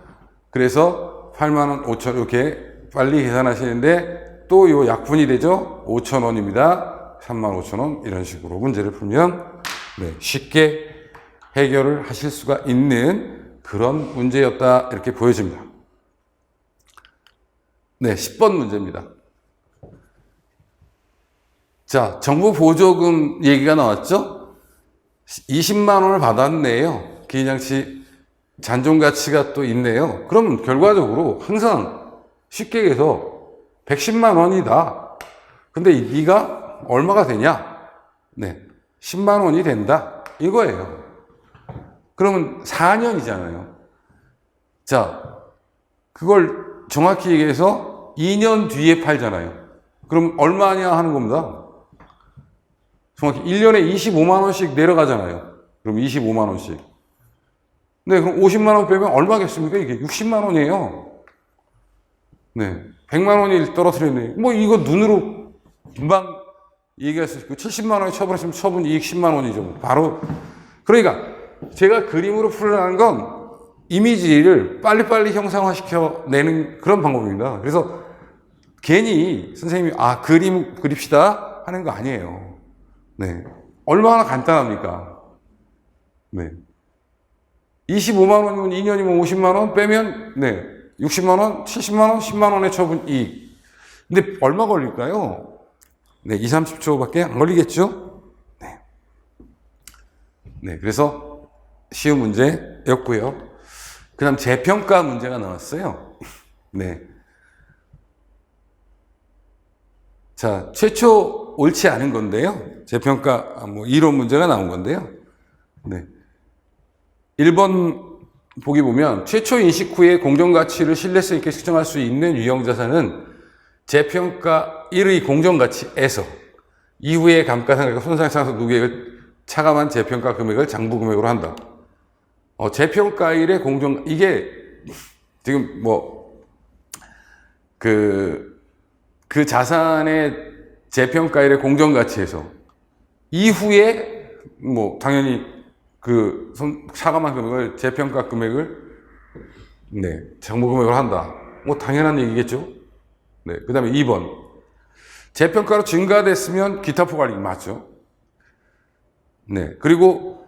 그래서 8만 원, 5천 이렇게 빨리 계산하시는데 또 요 약분이 되죠. 5천 원입니다. 3만 5천 원 이런 식으로 문제를 풀면 네, 쉽게 해결을 하실 수가 있는 그런 문제였다 이렇게 보여집니다. 네, 10번 문제입니다. 자, 정부 보조금 얘기가 나왔죠? 20만 원을 받았네요. 기계장치 잔존가치가 또 있네요. 그럼 결과적으로 항상 쉽게 얘기해서 110만 원이다. 근데 네가 얼마가 되냐? 네, 10만 원이 된다. 이거예요. 그러면 4년이잖아요. 자, 그걸 정확히 얘기해서 2년 뒤에 팔잖아요. 그럼 얼마냐 하는 겁니다. 정확히 1년에 25만 원씩 내려가잖아요. 그럼 25만 원씩. 네, 그럼 50만 원 빼면 얼마겠습니까? 이게 60만 원이에요. 네, 100만 원이 떨어뜨렸네. 뭐 이거 눈으로 금방 얘기할 수 있고 70만 원에 처분했으면 처분 이익 10만 원이죠. 바로. 그러니까 제가 그림으로 풀어내는 건 이미지를 빨리빨리 형상화시켜 내는 그런 방법입니다. 그래서 괜히 선생님이 그림 그립시다 하는 거 아니에요. 네. 얼마나 간단합니까? 네. 25만 원이면 2년이면 50만 원 빼면, 네, 60만 원, 70만 원, 10만 원의 처분 이익. 근데 얼마 걸릴까요? 네, 2, 30초밖에 안 걸리겠죠? 네. 네, 그래서 쉬운 문제였고요. 그 다음 재평가 문제가 나왔어요. 네. 자, 최초 옳지 않은 건데요. 재평가, 이론 문제가 나온 건데요. 네. 1번 보기 보면, 최초 인식 후에 공정가치를 신뢰성 있게 측정할 수 있는 유형자산은 재평가 1의 공정가치에서 이후의 감가상각과 손상상수 누계액을 차감한 재평가 금액을 장부금액으로 한다. 재평가 1의 이게 지금 그 자산의 재평가 1의 공정가치에서 이후에 당연히 차감한 금액을 재평가 금액을 네, 장부금액으로 한다. 당연한 얘기겠죠. 네, 그 다음에 2번. 재평가로 증가됐으면 기타 포괄이익 맞죠. 네, 그리고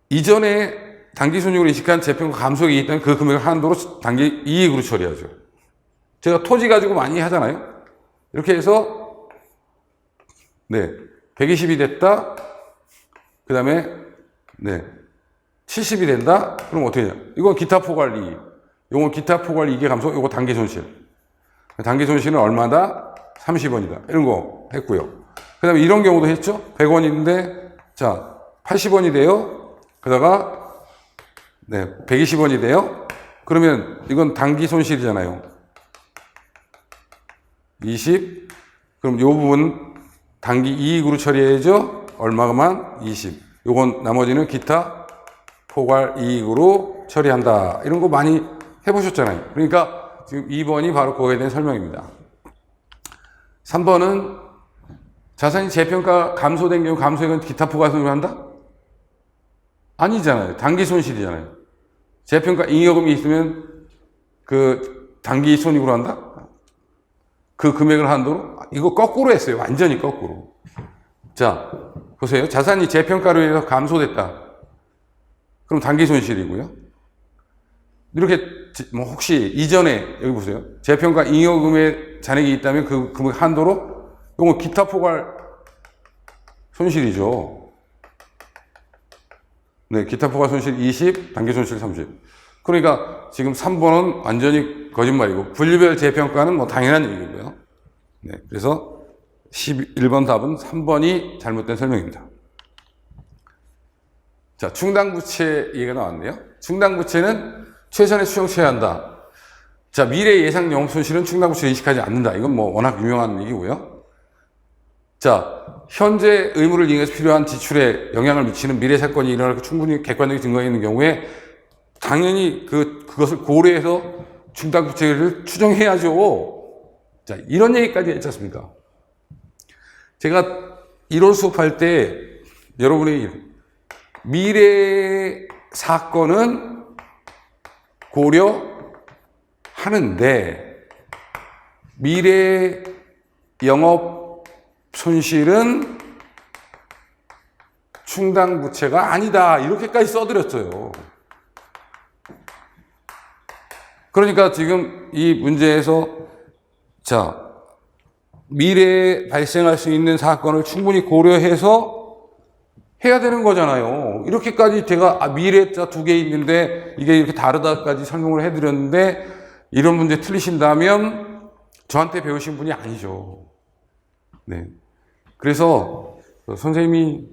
이전에 당기손익으로 인식한 재평가 감소액이 있다면 그 금액을 한도로 단기 이익으로 처리하죠. 제가 토지 가지고 많이 하잖아요. 이렇게 해서 네, 120이 됐다. 그 다음에 네, 70이 된다. 그럼 어떻게 해요? 이건 기타 포괄 이익. 요건 기타 포괄 이익의 감소, 요거 단기 손실. 단기 손실은 얼마다? 30원이다. 이런 거 했고요. 그 다음에 이런 경우도 했죠. 100원인데 자, 80원이 돼요. 그러다가 네, 120원이 돼요. 그러면 이건 단기 손실이잖아요. 20. 그럼 요 부분 단기 이익으로 처리해야죠. 얼마만? 20. 요건 나머지는 기타 포괄 이익으로 처리한다. 이런 거 많이 해보셨잖아요. 그러니까 지금 2번이 바로 그거에 대한 설명입니다. 3번은 자산이 재평가 감소된 경우 감소액은 기타 포괄 손실을 한다? 아니잖아요. 단기 손실이잖아요. 재평가 잉여금이 있으면 그 단기 손익으로 한다? 그 금액을 한도로? 이거 거꾸로 했어요. 완전히 거꾸로. 자, 보세요. 자산이 재평가로 인해서 감소됐다. 그럼 단기 손실이고요. 이렇게 혹시 이전에 여기 보세요. 재평가 잉여금의 잔액이 있다면 그 금액 한도로 이건 기타 포괄 손실이죠. 네, 기타 포괄 손실 20, 단기 손실 30. 그러니까 지금 3번은 완전히 거짓말이고 분류별 재평가는 당연한 얘기고요. 네, 그래서 11번 답은 3번이 잘못된 설명입니다. 자, 충당부채 얘기가 나왔네요. 충당부채는 최선의 수용쳐야 한다. 자, 미래 예상 영업 손실은 충당부채를 인식하지 않는다. 이건 워낙 유명한 얘기고요. 자, 현재 의무를 이행해서 필요한 지출에 영향을 미치는 미래 사건이 일어날 충분히 객관적인 증거가 있는 경우에 당연히 그것을 고려해서 충당부채를 추정해야죠. 자, 이런 얘기까지 했지 않습니까? 제가 이론 수업할 때 여러분이 미래 사건은 고려하는데 미래 영업 손실은 충당부채가 아니다. 이렇게까지 써드렸어요. 그러니까 지금 이 문제에서 자, 미래에 발생할 수 있는 사건을 충분히 고려해서 해야 되는 거잖아요. 이렇게까지 제가 미래자 2개 있는데 이게 이렇게 다르다까지 설명을 해드렸는데 이런 문제 틀리신다면 저한테 배우신 분이 아니죠. 네. 그래서 선생님이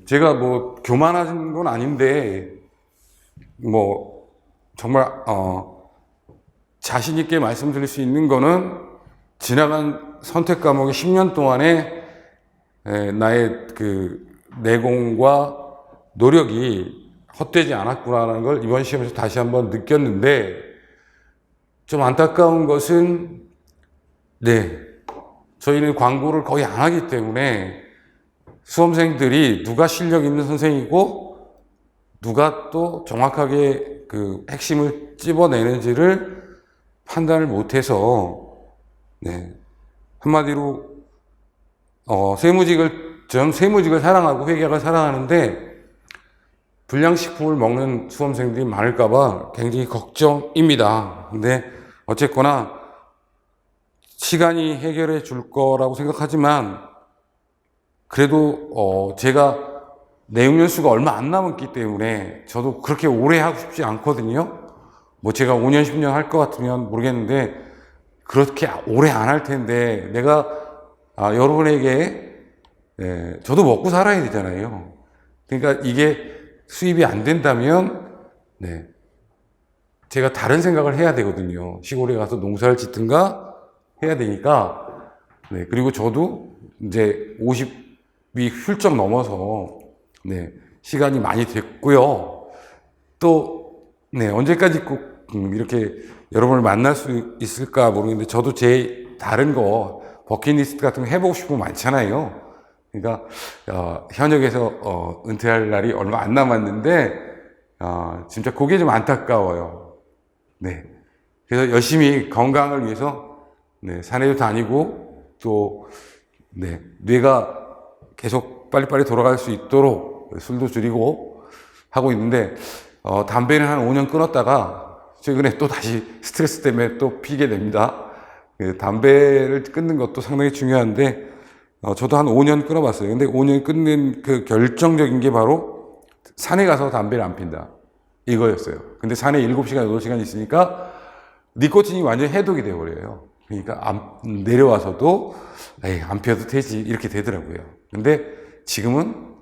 제가 교만한 건 아닌데 정말 자신 있게 말씀드릴 수 있는 거는 지나간 선택 과목의 10년 동안에 나의 그 내공과 노력이 헛되지 않았구나라는 걸 이번 시험에서 다시 한번 느꼈는데 좀 안타까운 것은 네, 저희는 광고를 거의 안 하기 때문에 수험생들이 누가 실력 있는 선생이고 누가 또 정확하게 그 핵심을 찝어내는지를 판단을 못해서 네, 한마디로 저는 세무직을 사랑하고 회계학을 사랑하는데 불량식품을 먹는 수험생들이 많을까봐 굉장히 걱정입니다. 근데 어쨌거나 시간이 해결해 줄 거라고 생각하지만 그래도 제가 내용연수가 얼마 안 남았기 때문에 저도 그렇게 오래 하고 싶지 않거든요. 뭐 제가 5년, 10년 할 것 같으면 모르겠는데 그렇게 오래 안 할 텐데 내가 여러분에게 저도 먹고 살아야 되잖아요. 그러니까 이게 수입이 안 된다면 제가 다른 생각을 해야 되거든요. 시골에 가서 농사를 짓든가 해야 되니까. 그리고 저도 이제 50이 훌쩍 넘어서 시간이 많이 됐고요. 또 언제까지 꼭 이렇게 여러분을 만날 수 있을까 모르겠는데 저도 제 다른 거 버킷리스트 같은 거 해보고 싶은 거 많잖아요. 그러니까 현역에서 은퇴할 날이 얼마 안 남았는데 진짜 그게 좀 안타까워요. 그래서 열심히 건강을 위해서 산에도 다니고 또 뇌가 계속 빨리빨리 돌아갈 수 있도록 술도 줄이고 하고 있는데 담배는 한 5년 끊었다가 최근에 또 다시 스트레스 때문에 또 피게 됩니다. 담배를 끊는 것도 상당히 중요한데 저도 한 5년 끊어봤어요. 근데 5년 끊는 그 결정적인 게 바로 산에 가서 담배를 안 핀다 이거였어요. 근데 산에 7시간, 8시간 있으니까 니코틴이 완전히 해독이 되어버려요. 그러니까 내려와서도 안 피워도 되지 이렇게 되더라고요. 근데 지금은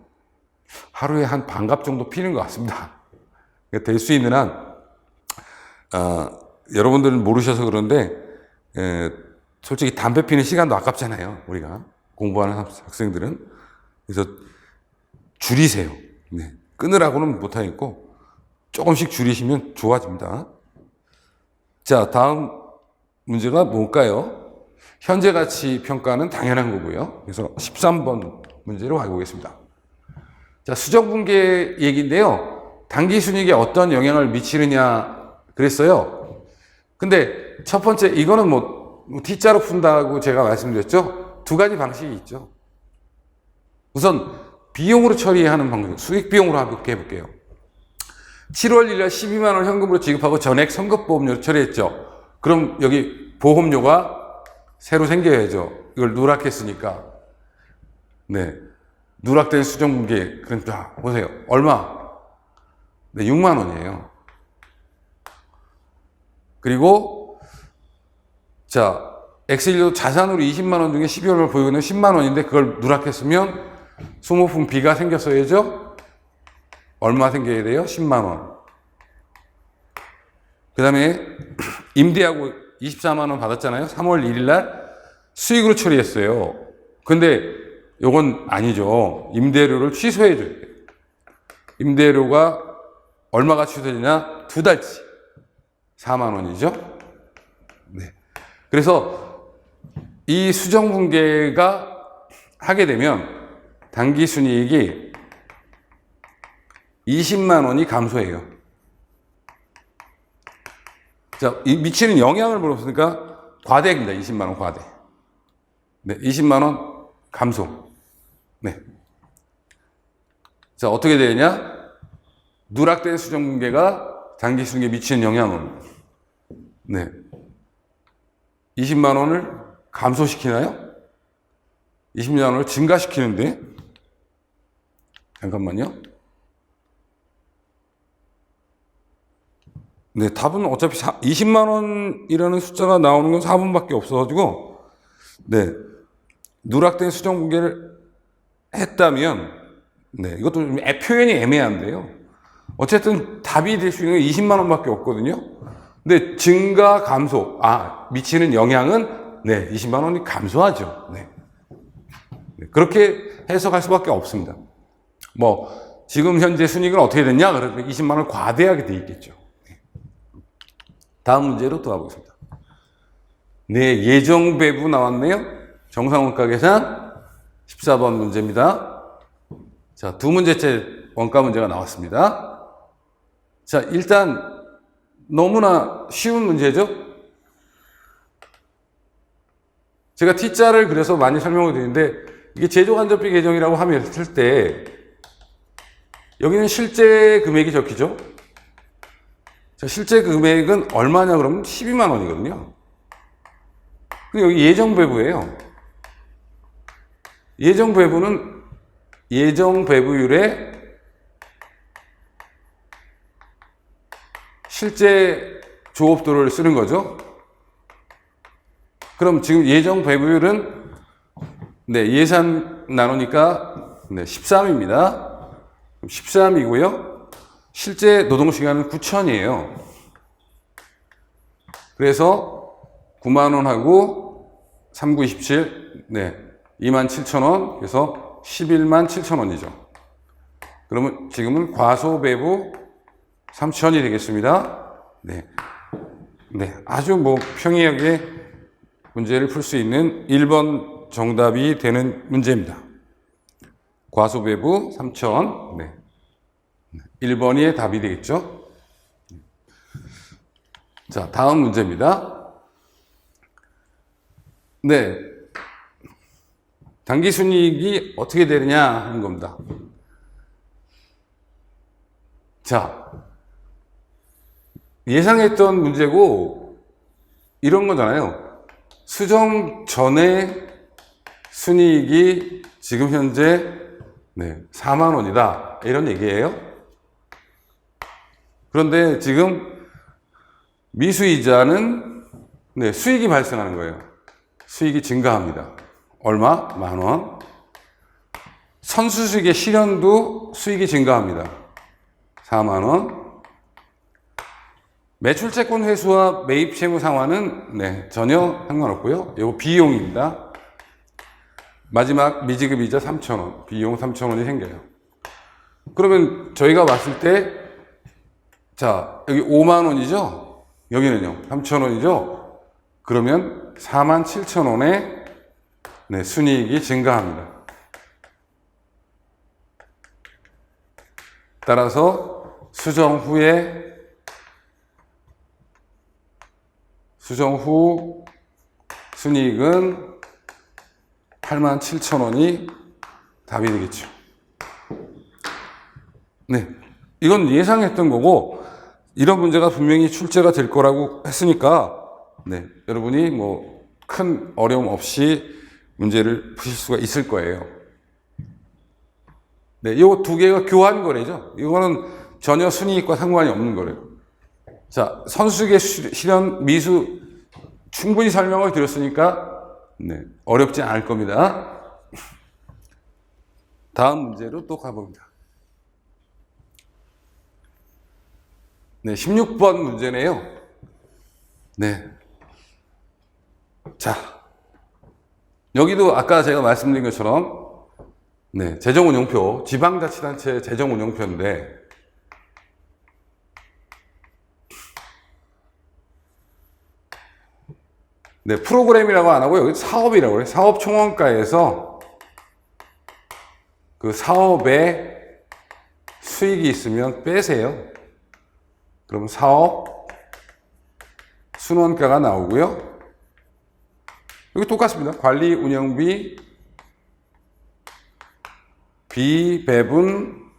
하루에 한 반갑 정도 피는 것 같습니다. 될 수 있는 한 여러분들은 모르셔서 그런데 솔직히 담배 피는 시간도 아깝잖아요. 우리가 공부하는 학생들은. 그래서 줄이세요. 끊으라고는 못하겠고 조금씩 줄이시면 좋아집니다. 자, 다음 문제가 뭘까요? 현재 가치 평가는 당연한 거고요. 그래서 13번 문제로 가보겠습니다. 자, 수정분계 얘기인데요. 당기순이익에 어떤 영향을 미치느냐 그랬어요. 근데 첫 번째 이거는 뭐 T자로 푼다고 제가 말씀드렸죠. 두 가지 방식이 있죠. 우선 비용으로 처리하는 방식, 수익 비용으로 해볼게요. 7월 1일 12만 원 현금으로 지급하고 전액 선급보험료로 처리했죠. 그럼 여기 보험료가 새로 생겨야죠. 이걸 누락했으니까. 누락된 수정분계. 그럼 자, 보세요. 얼마? 6만 원이에요. 그리고 자, 엑셀도 자산으로 20만 원 중에 12월을 보유는 10만 원인데 그걸 누락했으면 소모품 B가 생겼어야죠. 얼마 생겨야 돼요? 10만 원. 그 다음에 임대하고 24만 원 받았잖아요. 3월 1일 날 수익으로 처리했어요. 근데 요건 아니죠. 임대료를 취소해줘야 돼요. 임대료가 얼마가 취소되냐? 2달치. 4만 원이죠. 그래서 이 수정분계가 하게 되면 당기순이익이 20만 원이 감소해요. 자, 미치는 영향을 물었으니까 과대입니다. 20만 원 과대. 20만 원 감소. 자, 어떻게 되느냐? 누락된 수정분계가 당기순이익에 미치는 영향은 20만 원을 감소시키나요? 20만 원을 증가시키는데? 잠깐만요. 답은 어차피 20만 원이라는 숫자가 나오는 건 4번밖에 없어가지고, 누락된 수정분계를 했다면, 이것도 좀 표현이 애매한데요. 어쨌든 답이 될 수 있는 게 20만 원밖에 없거든요. 근데 증가, 감소, 미치는 영향은 20만 원이 감소하죠. 그렇게 해석할 수밖에 없습니다. 뭐 지금 현재 순이익은 어떻게 됐냐? 그러면 20만 원을 과대하게 돼 있겠죠. 다음 문제로 또 가보겠습니다. 예정 배부 나왔네요. 정상원가 계산 14번 문제입니다. 자, 두 문제째 원가 문제가 나왔습니다. 자, 일단 너무나 쉬운 문제죠. 제가 T자를 그려서 많이 설명을 드리는데 이게 제조간접비 계정이라고 하면 했을 때 여기는 실제 금액이 적히죠. 자, 실제 금액은 얼마냐 그러면 12만 원이거든요. 그리고 여기 예정 배부예요. 예정 배부는 예정 배부율에 실제 조업도를 쓰는 거죠. 그럼 지금 예정 배부율은 예산 나누니까 13입니다. 13이고요. 실제 노동시간은 9,000이에요. 그래서 9만 원하고 3, 9, 27, 27,000원. 그래서 11만 7,000원이죠. 그러면 지금은 과소배부 3,000이 되겠습니다. 아주 평이하게 문제를 풀 수 있는 1번 정답이 되는 문제입니다. 과소배부 3,000. 1번이 답이 되겠죠. 자, 다음 문제입니다. 당기순이익이 어떻게 되느냐 하는 겁니다. 자, 예상했던 문제고 이런 거잖아요. 수정 전에 순이익이 지금 현재 4만 원이다. 이런 얘기예요. 그런데 지금 미수이자는 수익이 발생하는 거예요. 수익이 증가합니다. 얼마? 10,000원. 선수수익의 실현도 수익이 증가합니다. 4만 원. 매출채권 회수와 매입 채무 상환은 전혀 상관없고요. 이거 비용입니다. 마지막 미지급 이자 3,000원. 비용 3,000원이 생겨요. 그러면 저희가 봤을 때 자, 여기 5만 원이죠? 여기는요. 3,000원이죠? 그러면 47,000원의 순이익이 증가합니다. 따라서 수정 후 순이익은 87,000원이 답이 되겠죠. 이건 예상했던 거고, 이런 문제가 분명히 출제가 될 거라고 했으니까, 여러분이 큰 어려움 없이 문제를 푸실 수가 있을 거예요. 요 두 개가 교환 거래죠. 이거는 전혀 순이익과 상관이 없는 거래요. 자, 선수의 실현 미수 충분히 설명을 드렸으니까 어렵지 않을 겁니다. 다음 문제로 또 가봅니다. 16번 문제네요. 자, 여기도 아까 제가 말씀드린 것처럼 재정운용표, 지방자치단체 재정운용표인데 프로그램이라고 안 하고 여기 사업이라고 그래요. 사업총원가에서 그 사업에 수익이 있으면 빼세요. 그럼 사업 순원가가 나오고요. 여기 똑같습니다. 관리 운영비 비배분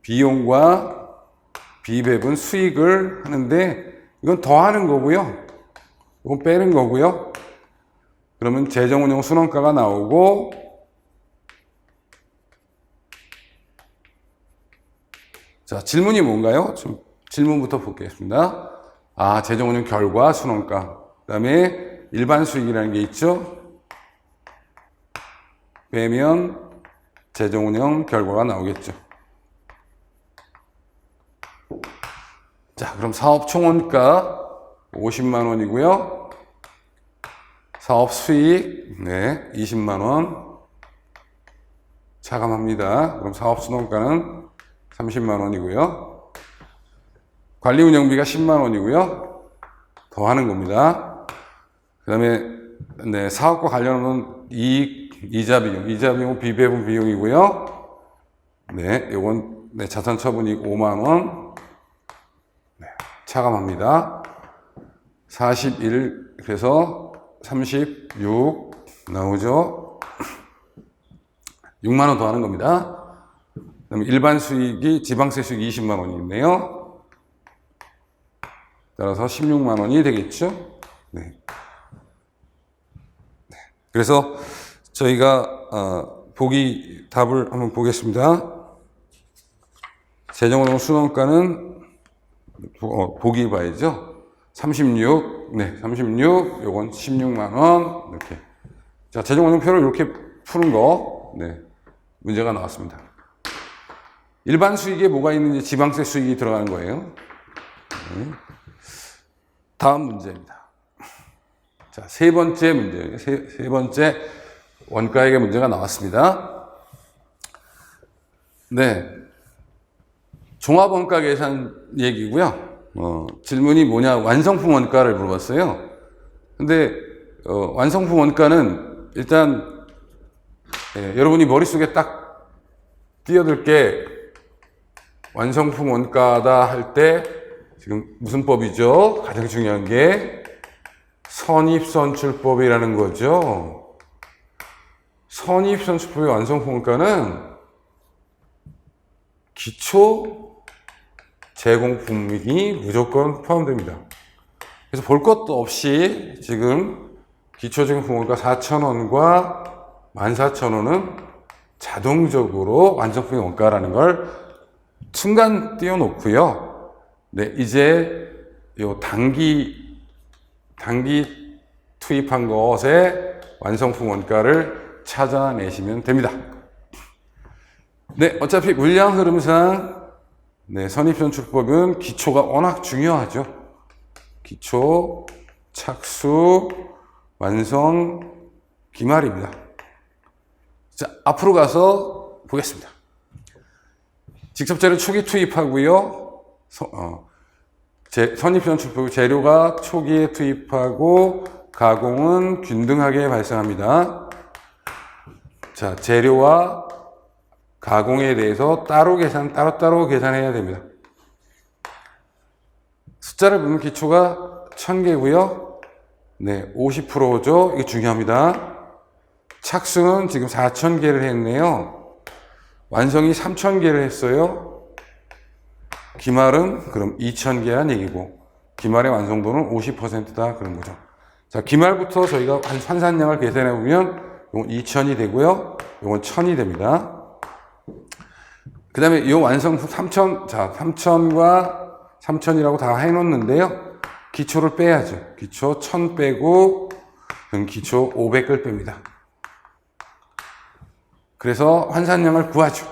비용과 비배분 수익을 하는데 이건 더하는 거고요. 이건 빼는 거고요. 그러면 재정운용 순원가가 나오고 자, 질문이 뭔가요? 좀 질문부터 보겠습니다. 재정운용 결과 순원가. 그 다음에 일반 수익이라는 게 있죠. 빼면 재정운용 결과가 나오겠죠. 자, 그럼 사업 총원가 50만 원이고요. 사업 수익 20만 원 차감합니다. 그럼 사업 순원가는 30만 원이고요. 관리 운영비가 10만 원이고요. 더 하는 겁니다. 그 다음에 사업과 관련한 이익, 이자 비용은 비배분 비용이고요. 요건 자산 처분이익 5만 원 차감합니다. 41, 그래서 36 나오죠. 6만 원 더 하는 겁니다. 그다음에 일반 수익이 지방세 수익 20만 원이 있네요. 따라서 16만 원이 되겠죠. 네. 그래서 저희가 보기 답을 한번 보겠습니다. 재정운용 순원가는 보기 봐야죠. 36, 네, 36, 요건 16만 원 이렇게. 자, 재정운용표를 이렇게 푸는 거, 네, 문제가 나왔습니다. 일반 수익에 뭐가 있는지 지방세 수익이 들어가는 거예요. 네. 다음 문제입니다. 자, 세 번째 문제예요. 세 번째 원가액의 문제가 나왔습니다. 네. 종합원가 계산 얘기고요. 질문이 뭐냐, 완성품 원가를 물어봤어요. 근데, 완성품 원가는 일단, 여러분이 머릿속에 딱 뛰어들 게 완성품 원가다 할 때 지금 무슨 법이죠? 가장 중요한 게 선입선출법이라는 거죠. 선입선출법의 완성품 원가는 기초 제공품이 무조건 포함됩니다. 그래서 볼 것도 없이 지금 기초 제공품 원가 4,000원과 14,000원은 자동적으로 완성품의 원가라는 걸 순간 띄워놓고요. 네, 이제 요 단기 투입한 것의 완성품 원가를 찾아내시면 됩니다. 네, 어차피 물량 흐름상 네, 선입선출법은 기초가 워낙 중요하죠. 기초, 착수, 완성, 기말입니다. 자, 앞으로 가서 보겠습니다. 직접재료 초기 투입하고요. 선입선출법 재료가 초기에 투입하고 가공은 균등하게 발생합니다. 자, 재료와 가공에 대해서 따로따로 계산해야 됩니다. 숫자를 보면 기초가 1000개고요. 네, 50%죠. 이게 중요합니다. 착수는 지금 4000개를 했네요. 완성이 3000개를 했어요. 기말은 그럼 2000개란 얘기고, 기말의 완성도는 50%다 그런 거죠. 자, 기말부터 저희가 환산량을 계산해 보면 이건 2000이 되고요. 이건 1000이 됩니다. 그 다음에 이 완성품 3000, 자, 3000과 3000이라고 다 해놓는데요. 기초를 빼야죠. 기초 1000 빼고, 기초 500을 뺍니다. 그래서 환산량을 구하죠.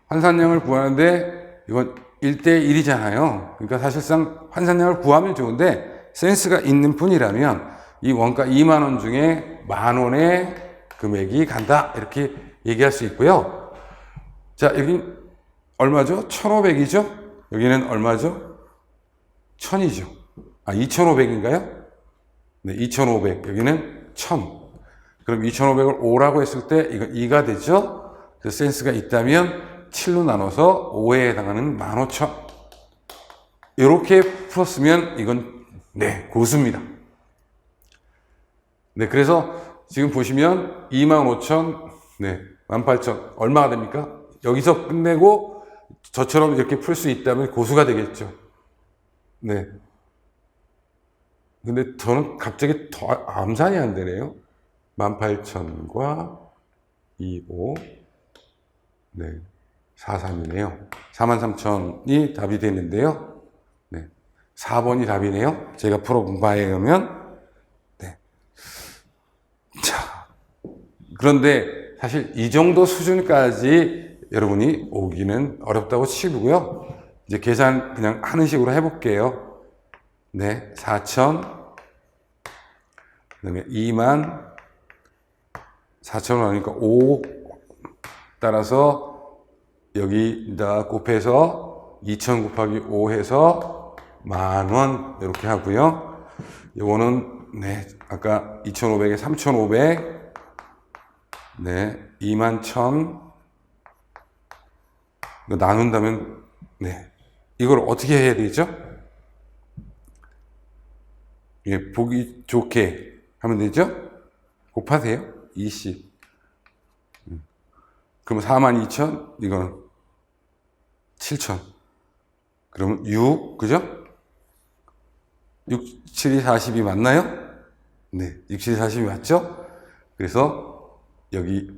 환산량을 구하는데, 이건 1대1이잖아요. 그러니까 사실상 환산량을 구하면 좋은데, 센스가 있는 분이라면, 이 원가 2만원 중에 10,000원의 금액이 간다. 이렇게 얘기할 수 있고요. 자, 여기 얼마죠? 1,500이죠? 여기는 얼마죠? 1,000이죠. 아, 2,500인가요? 네, 2,500. 여기는 1,000. 그럼 2,500을 5라고 했을 때 이건 2가 되죠? 그 센스가 있다면 7로 나눠서 5에 해당하는 15,000. 이렇게 풀었으면 이건 네, 고수입니다. 네, 그래서 지금 보시면 25,000, 네, 18,000 얼마가 됩니까? 여기서 끝내고 저처럼 이렇게 풀 수 있다면 고수가 되겠죠. 네. 근데 저는 갑자기 더 암산이 안 되네요. 18,000과 25, 네, 43이네요. 43,000이 답이 되는데요. 네. 4번이 답이네요. 제가 풀어본 바에 의하면. 네. 자. 그런데 사실 이 정도 수준까지 여러분이 오기는 어렵다고 치고요. 이제 계산 그냥 하는 식으로 해볼게요. 네, 4,000, 그 다음에 2만, 4,000원 하니까 5, 따라서 여기다 곱해서 2,000 곱하기 5 해서 10,000원 이렇게 하고요. 요거는 네, 아까 2,500에 3,500, 네, 21,000, 이거 나눈다면, 네. 이걸 어떻게 해야 되죠? 예, 보기 좋게 하면 되죠? 곱하세요. 20. 그럼 42,000, 이거는 7,000. 그러면 6, 그죠? 6, 7이 40이 맞나요? 네, 6, 7이 40이 맞죠? 그래서 여기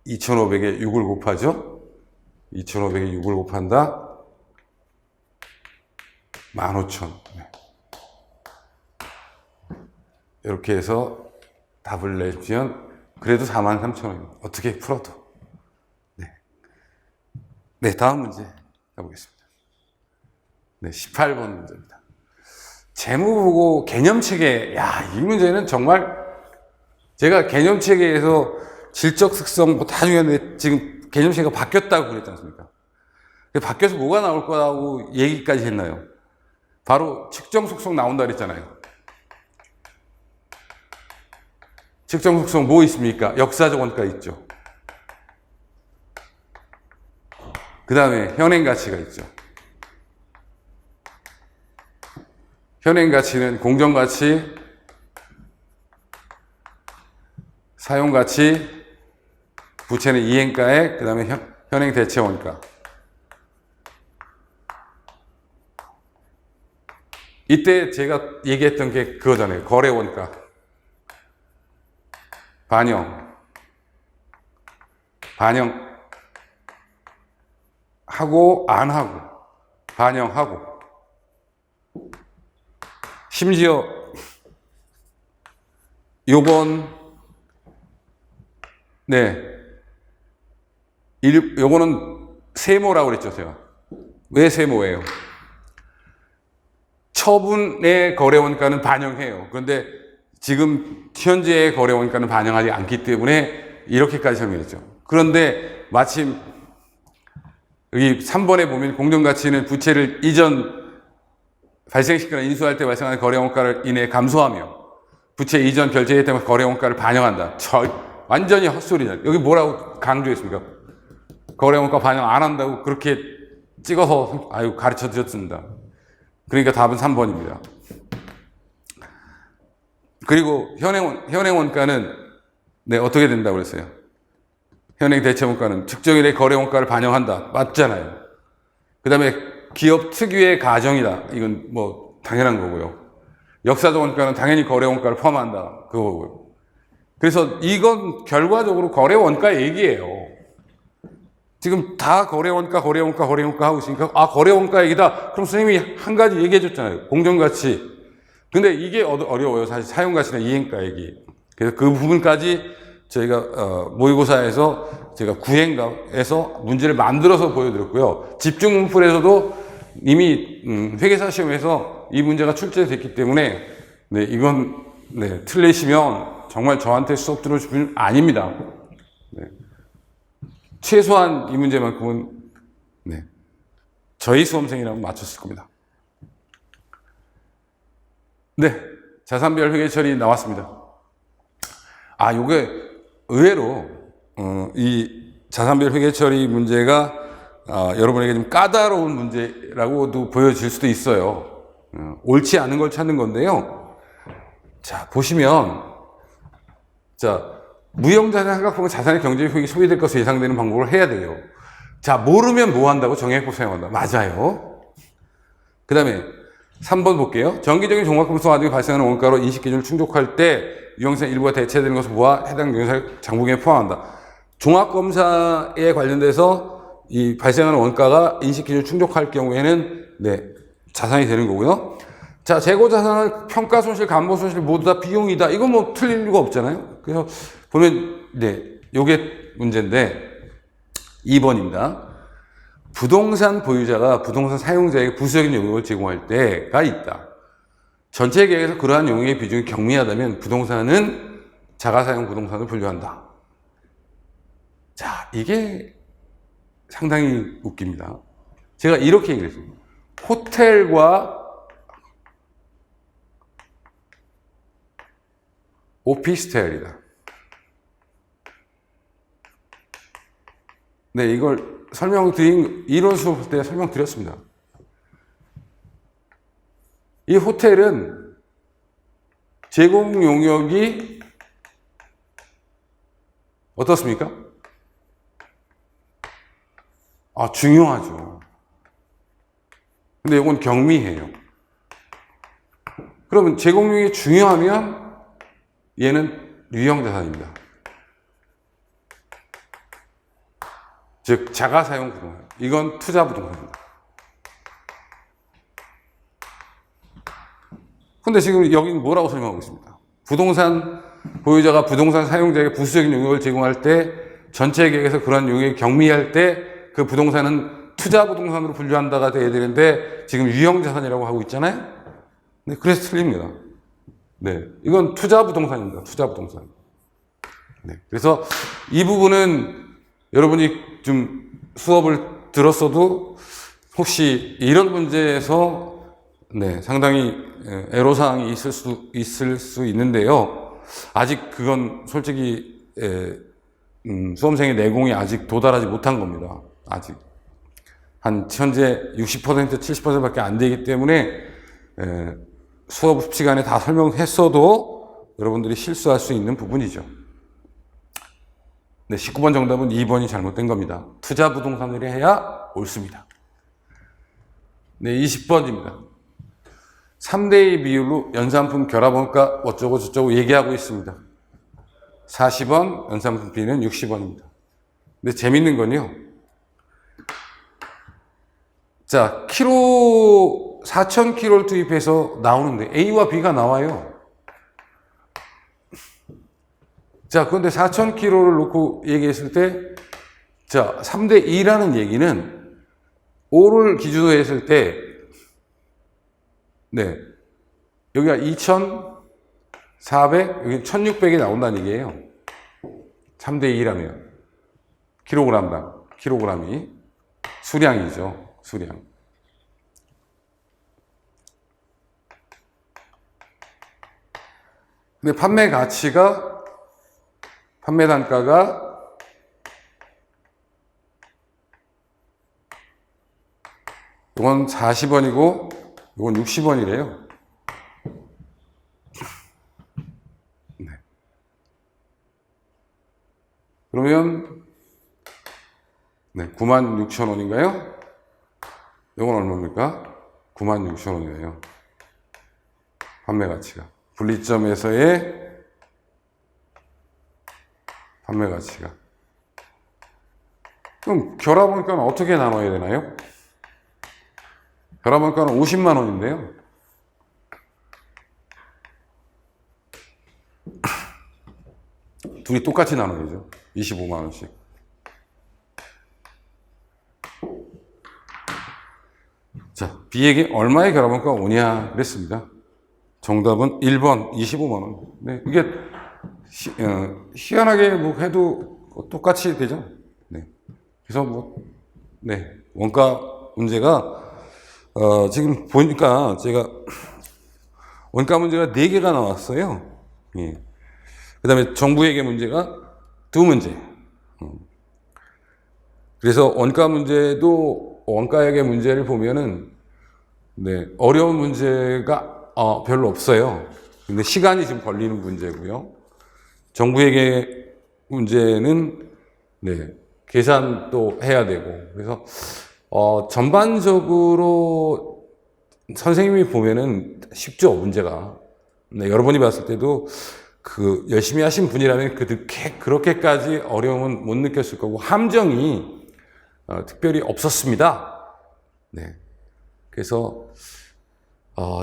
2,500에 6을 곱하죠? 2,500에 6을 곱한다? 15,000. 네. 이렇게 해서 답을 내주면 그래도 43,000원입니다. 어떻게 풀어도. 네. 네, 다음 문제 가보겠습니다. 네, 18번 문제입니다. 재무보고 개념체계. 야, 이 문제는 정말 제가 개념체계에서 질적 특성 뭐 다 중요한데 지금 개념체계가 바뀌었다고 그랬지 않습니까? 바뀌어서 뭐가 나올 거라고 얘기까지 했나요? 바로 측정 속성 나온다 그랬잖아요. 측정 속성 뭐 있습니까? 역사적 원가 있죠. 그 다음에 현행 가치가 있죠. 현행 가치는 공정 가치, 사용 가치, 부채는 이행가액, 그 다음에 현행 대체 원가. 이때 제가 얘기했던 게 그거잖아요. 거래 원가. 반영하고 안 하고 반영하고 심지어 요번 요거는 세모라고 그랬죠, 제가. 왜 세모예요? 처분의 거래 원가는 반영해요. 그런데 지금 현재의 거래 원가는 반영하지 않기 때문에 이렇게까지 설명했죠. 그런데 마침 여기 3번에 보면 공정가치는 부채를 이전 발생시키거나 인수할 때 발생하는 거래 원가를 인해 감소하며 부채 이전 결제 때문에 거래 원가를 반영한다. 완전히 헛소리잖아요. 여기 뭐라고 강조했습니까? 거래 원가 반영 안 한다고 그렇게 찍어서 가르쳐 드렸습니다. 그러니까 답은 3번입니다. 그리고 현행 원가는 어떻게 된다고 그랬어요? 현행 대체 원가는 특정일의 거래 원가를 반영한다. 맞잖아요. 그 다음에 기업 특유의 가정이다. 이건 뭐 당연한 거고요. 역사적 원가는 당연히 거래 원가를 포함한다. 그거고요. 그래서 이건 결과적으로 거래 원가 얘기예요. 지금 다 거래 원가 하고 있으니까 거래 원가 얘기다. 그럼 선생님이 한 가지 얘기해 줬잖아요. 공정가치. 근데 이게 어려워요. 사실 사용가치나 이행가 얘기. 그래서 그 부분까지 저희가 모의고사에서 제가 구행가에서 문제를 만들어서 보여드렸고요. 집중문풀에서도 이미 회계사 시험에서 이 문제가 출제됐기 때문에 이건 틀리시면 정말 저한테 수업 들어줄 분 아닙니다. 최소한 이 문제만큼은 저희 수험생이라면 맞췄을 겁니다. 자산별 회계 처리 나왔습니다. 요게 의외로 이 자산별 회계 처리 문제가 여러분에게 좀 까다로운 문제라고도 보여질 수도 있어요. 옳지 않은 걸 찾는 건데요. 자, 보시면 무형자산 한각보면 자산의 경제적 효익이 소비될 것으로 예상되는 방법을 해야 돼요. 자, 모르면 뭐 한다고? 정액법 사용한다. 맞아요. 그 다음에 3번 볼게요. 정기적인 종합검사 과정에 발생하는 원가로 인식기준을 충족할 때 유형상 일부가 대체되는 것을 보아 해당 유형상 장부경에 포함한다. 종합검사에 관련돼서 이 발생하는 원가가 인식기준을 충족할 경우에는 자산이 되는 거고요. 자, 재고자산은 평가 손실, 감보 손실 모두 다 비용이다. 이건 뭐 틀릴 이유가 없잖아요. 그래서 보면 요게 문제인데 2번입니다. 부동산 보유자가 부동산 사용자에게 부수적인 용역을 제공할 때가 있다. 전체 계획에서 그러한 용역의 비중이 경미하다면 부동산은 자가사용 부동산을 분류한다. 자, 이게 상당히 웃깁니다. 제가 이렇게 얘기를 했습니다. 호텔과 오피스텔이다. 이걸 이론 수업 때 설명드렸습니다. 이 호텔은 제공 용역이 어떻습니까? 중요하죠. 근데 이건 경미해요. 그러면 제공력이 중요하면 얘는 유형자산입니다. 즉 자가사용 부동산. 이건 투자 부동산입니다. 근데 지금 여기는 뭐라고 설명하고 있습니다. 부동산 보유자가 부동산 사용자에게 부수적인 용역을 제공할 때 전체 계획에서 그런 용역이 경미할 때 그 부동산은 투자 부동산으로 분류한다가 돼야 되는데 지금 유형자산이라고 하고 있잖아요. 네, 그래서 틀립니다. 네, 이건 투자 부동산입니다. 투자 부동산. 네, 그래서 이 부분은 여러분이 좀 수업을 들었어도 혹시 이런 문제에서 네, 상당히 애로사항이 있을 수 있는데요. 아직 그건 솔직히 수험생의 내공이 아직 도달하지 못한 겁니다. 아직 한 현재 60% 70%밖에 안 되기 때문에 수업 시간에 다 설명했어도 여러분들이 실수할 수 있는 부분이죠. 네, 19번 정답은 2번이 잘못된 겁니다. 투자 부동산을 해야 옳습니다. 네, 20번입니다. 3대2 비율로 연산품 결합원가 어쩌고 저쩌고 얘기하고 있습니다. 40원, 연산품 B는 60원입니다. 근데 재밌는 건요. 자, 키로 4,000kg를 투입해서 나오는데 A와 B가 나와요. 자, 그런데 4,000kg를 놓고 얘기했을 때, 자, 3대2라는 얘기는 5를 기준으로 했을 때, 네, 여기가 2,400, 여기 1,600이 나온다는 얘기예요. 3대2라면. 킬로그램당, 킬로그램이 수량이죠. 수량. 근데 판매 가치가, 판매 단가가 이건 40원이고 이건 60원이래요. 네. 그러면 네, 96,000원인가요? 이건 얼마입니까? 96,000원이에요. 판매 가치가. 분리점에서의 판매 가치가. 그럼 결합원가는 어떻게 나눠야 되나요? 결합원가는 50만 원인데요. 둘이 똑같이 나눠야죠. 25만 원씩. 자, B에게 얼마의 결합원가가 오냐 그랬습니다. 정답은 1번 25만 원. 네, 이게 희한하게 뭐 해도 똑같이 되죠. 네. 그래서 뭐 네, 원가 문제가 지금 보니까 제가 원가 문제가 4개가 나왔어요. 예. 그 다음에 정부에게 문제가 2문제. 그래서 원가 문제도 원가액의 문제를 보면은 네, 어려운 문제가 별로 없어요. 근데 시간이 좀 걸리는 문제고요. 정부에게 문제는 네, 계산도 해야 되고 그래서 전반적으로 선생님이 보면은 쉽죠, 문제가. 네, 여러분이 봤을 때도 그 열심히 하신 분이라면 그렇게까지 어려움은 못 느꼈을 거고 함정이 특별히 없었습니다. 네. 그래서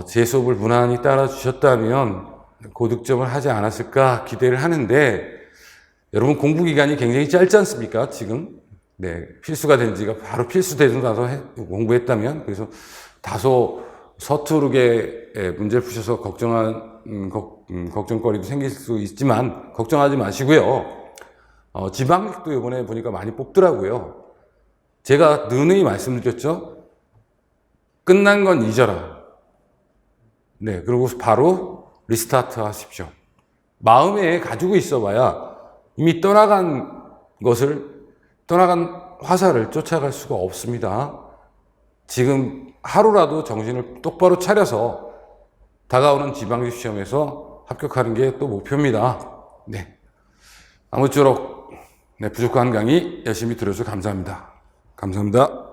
제 수업을 무난히 따라 주셨다면 고득점을 하지 않았을까 기대를 하는데 여러분 공부 기간이 굉장히 짧지 않습니까? 지금 네, 필수가 된 지가 바로 필수되고 나서 공부했다면 그래서 다소 서투르게 문제를 푸셔서 걱정거리도 생길 수 있지만 걱정하지 마시고요. 지방직도 이번에 보니까 많이 뽑더라고요. 제가 누누이 말씀드렸죠. 끝난 건 잊어라. 네, 그리고 바로 리스타트 하십시오. 마음에 가지고 있어봐야 이미 떠나간 화살을 쫓아갈 수가 없습니다. 지금 하루라도 정신을 똑바로 차려서 다가오는 지방직 시험에서 합격하는 게 또 목표입니다. 네. 아무쪼록 네, 부족한 강의 열심히 들어주셔서 감사합니다. 감사합니다.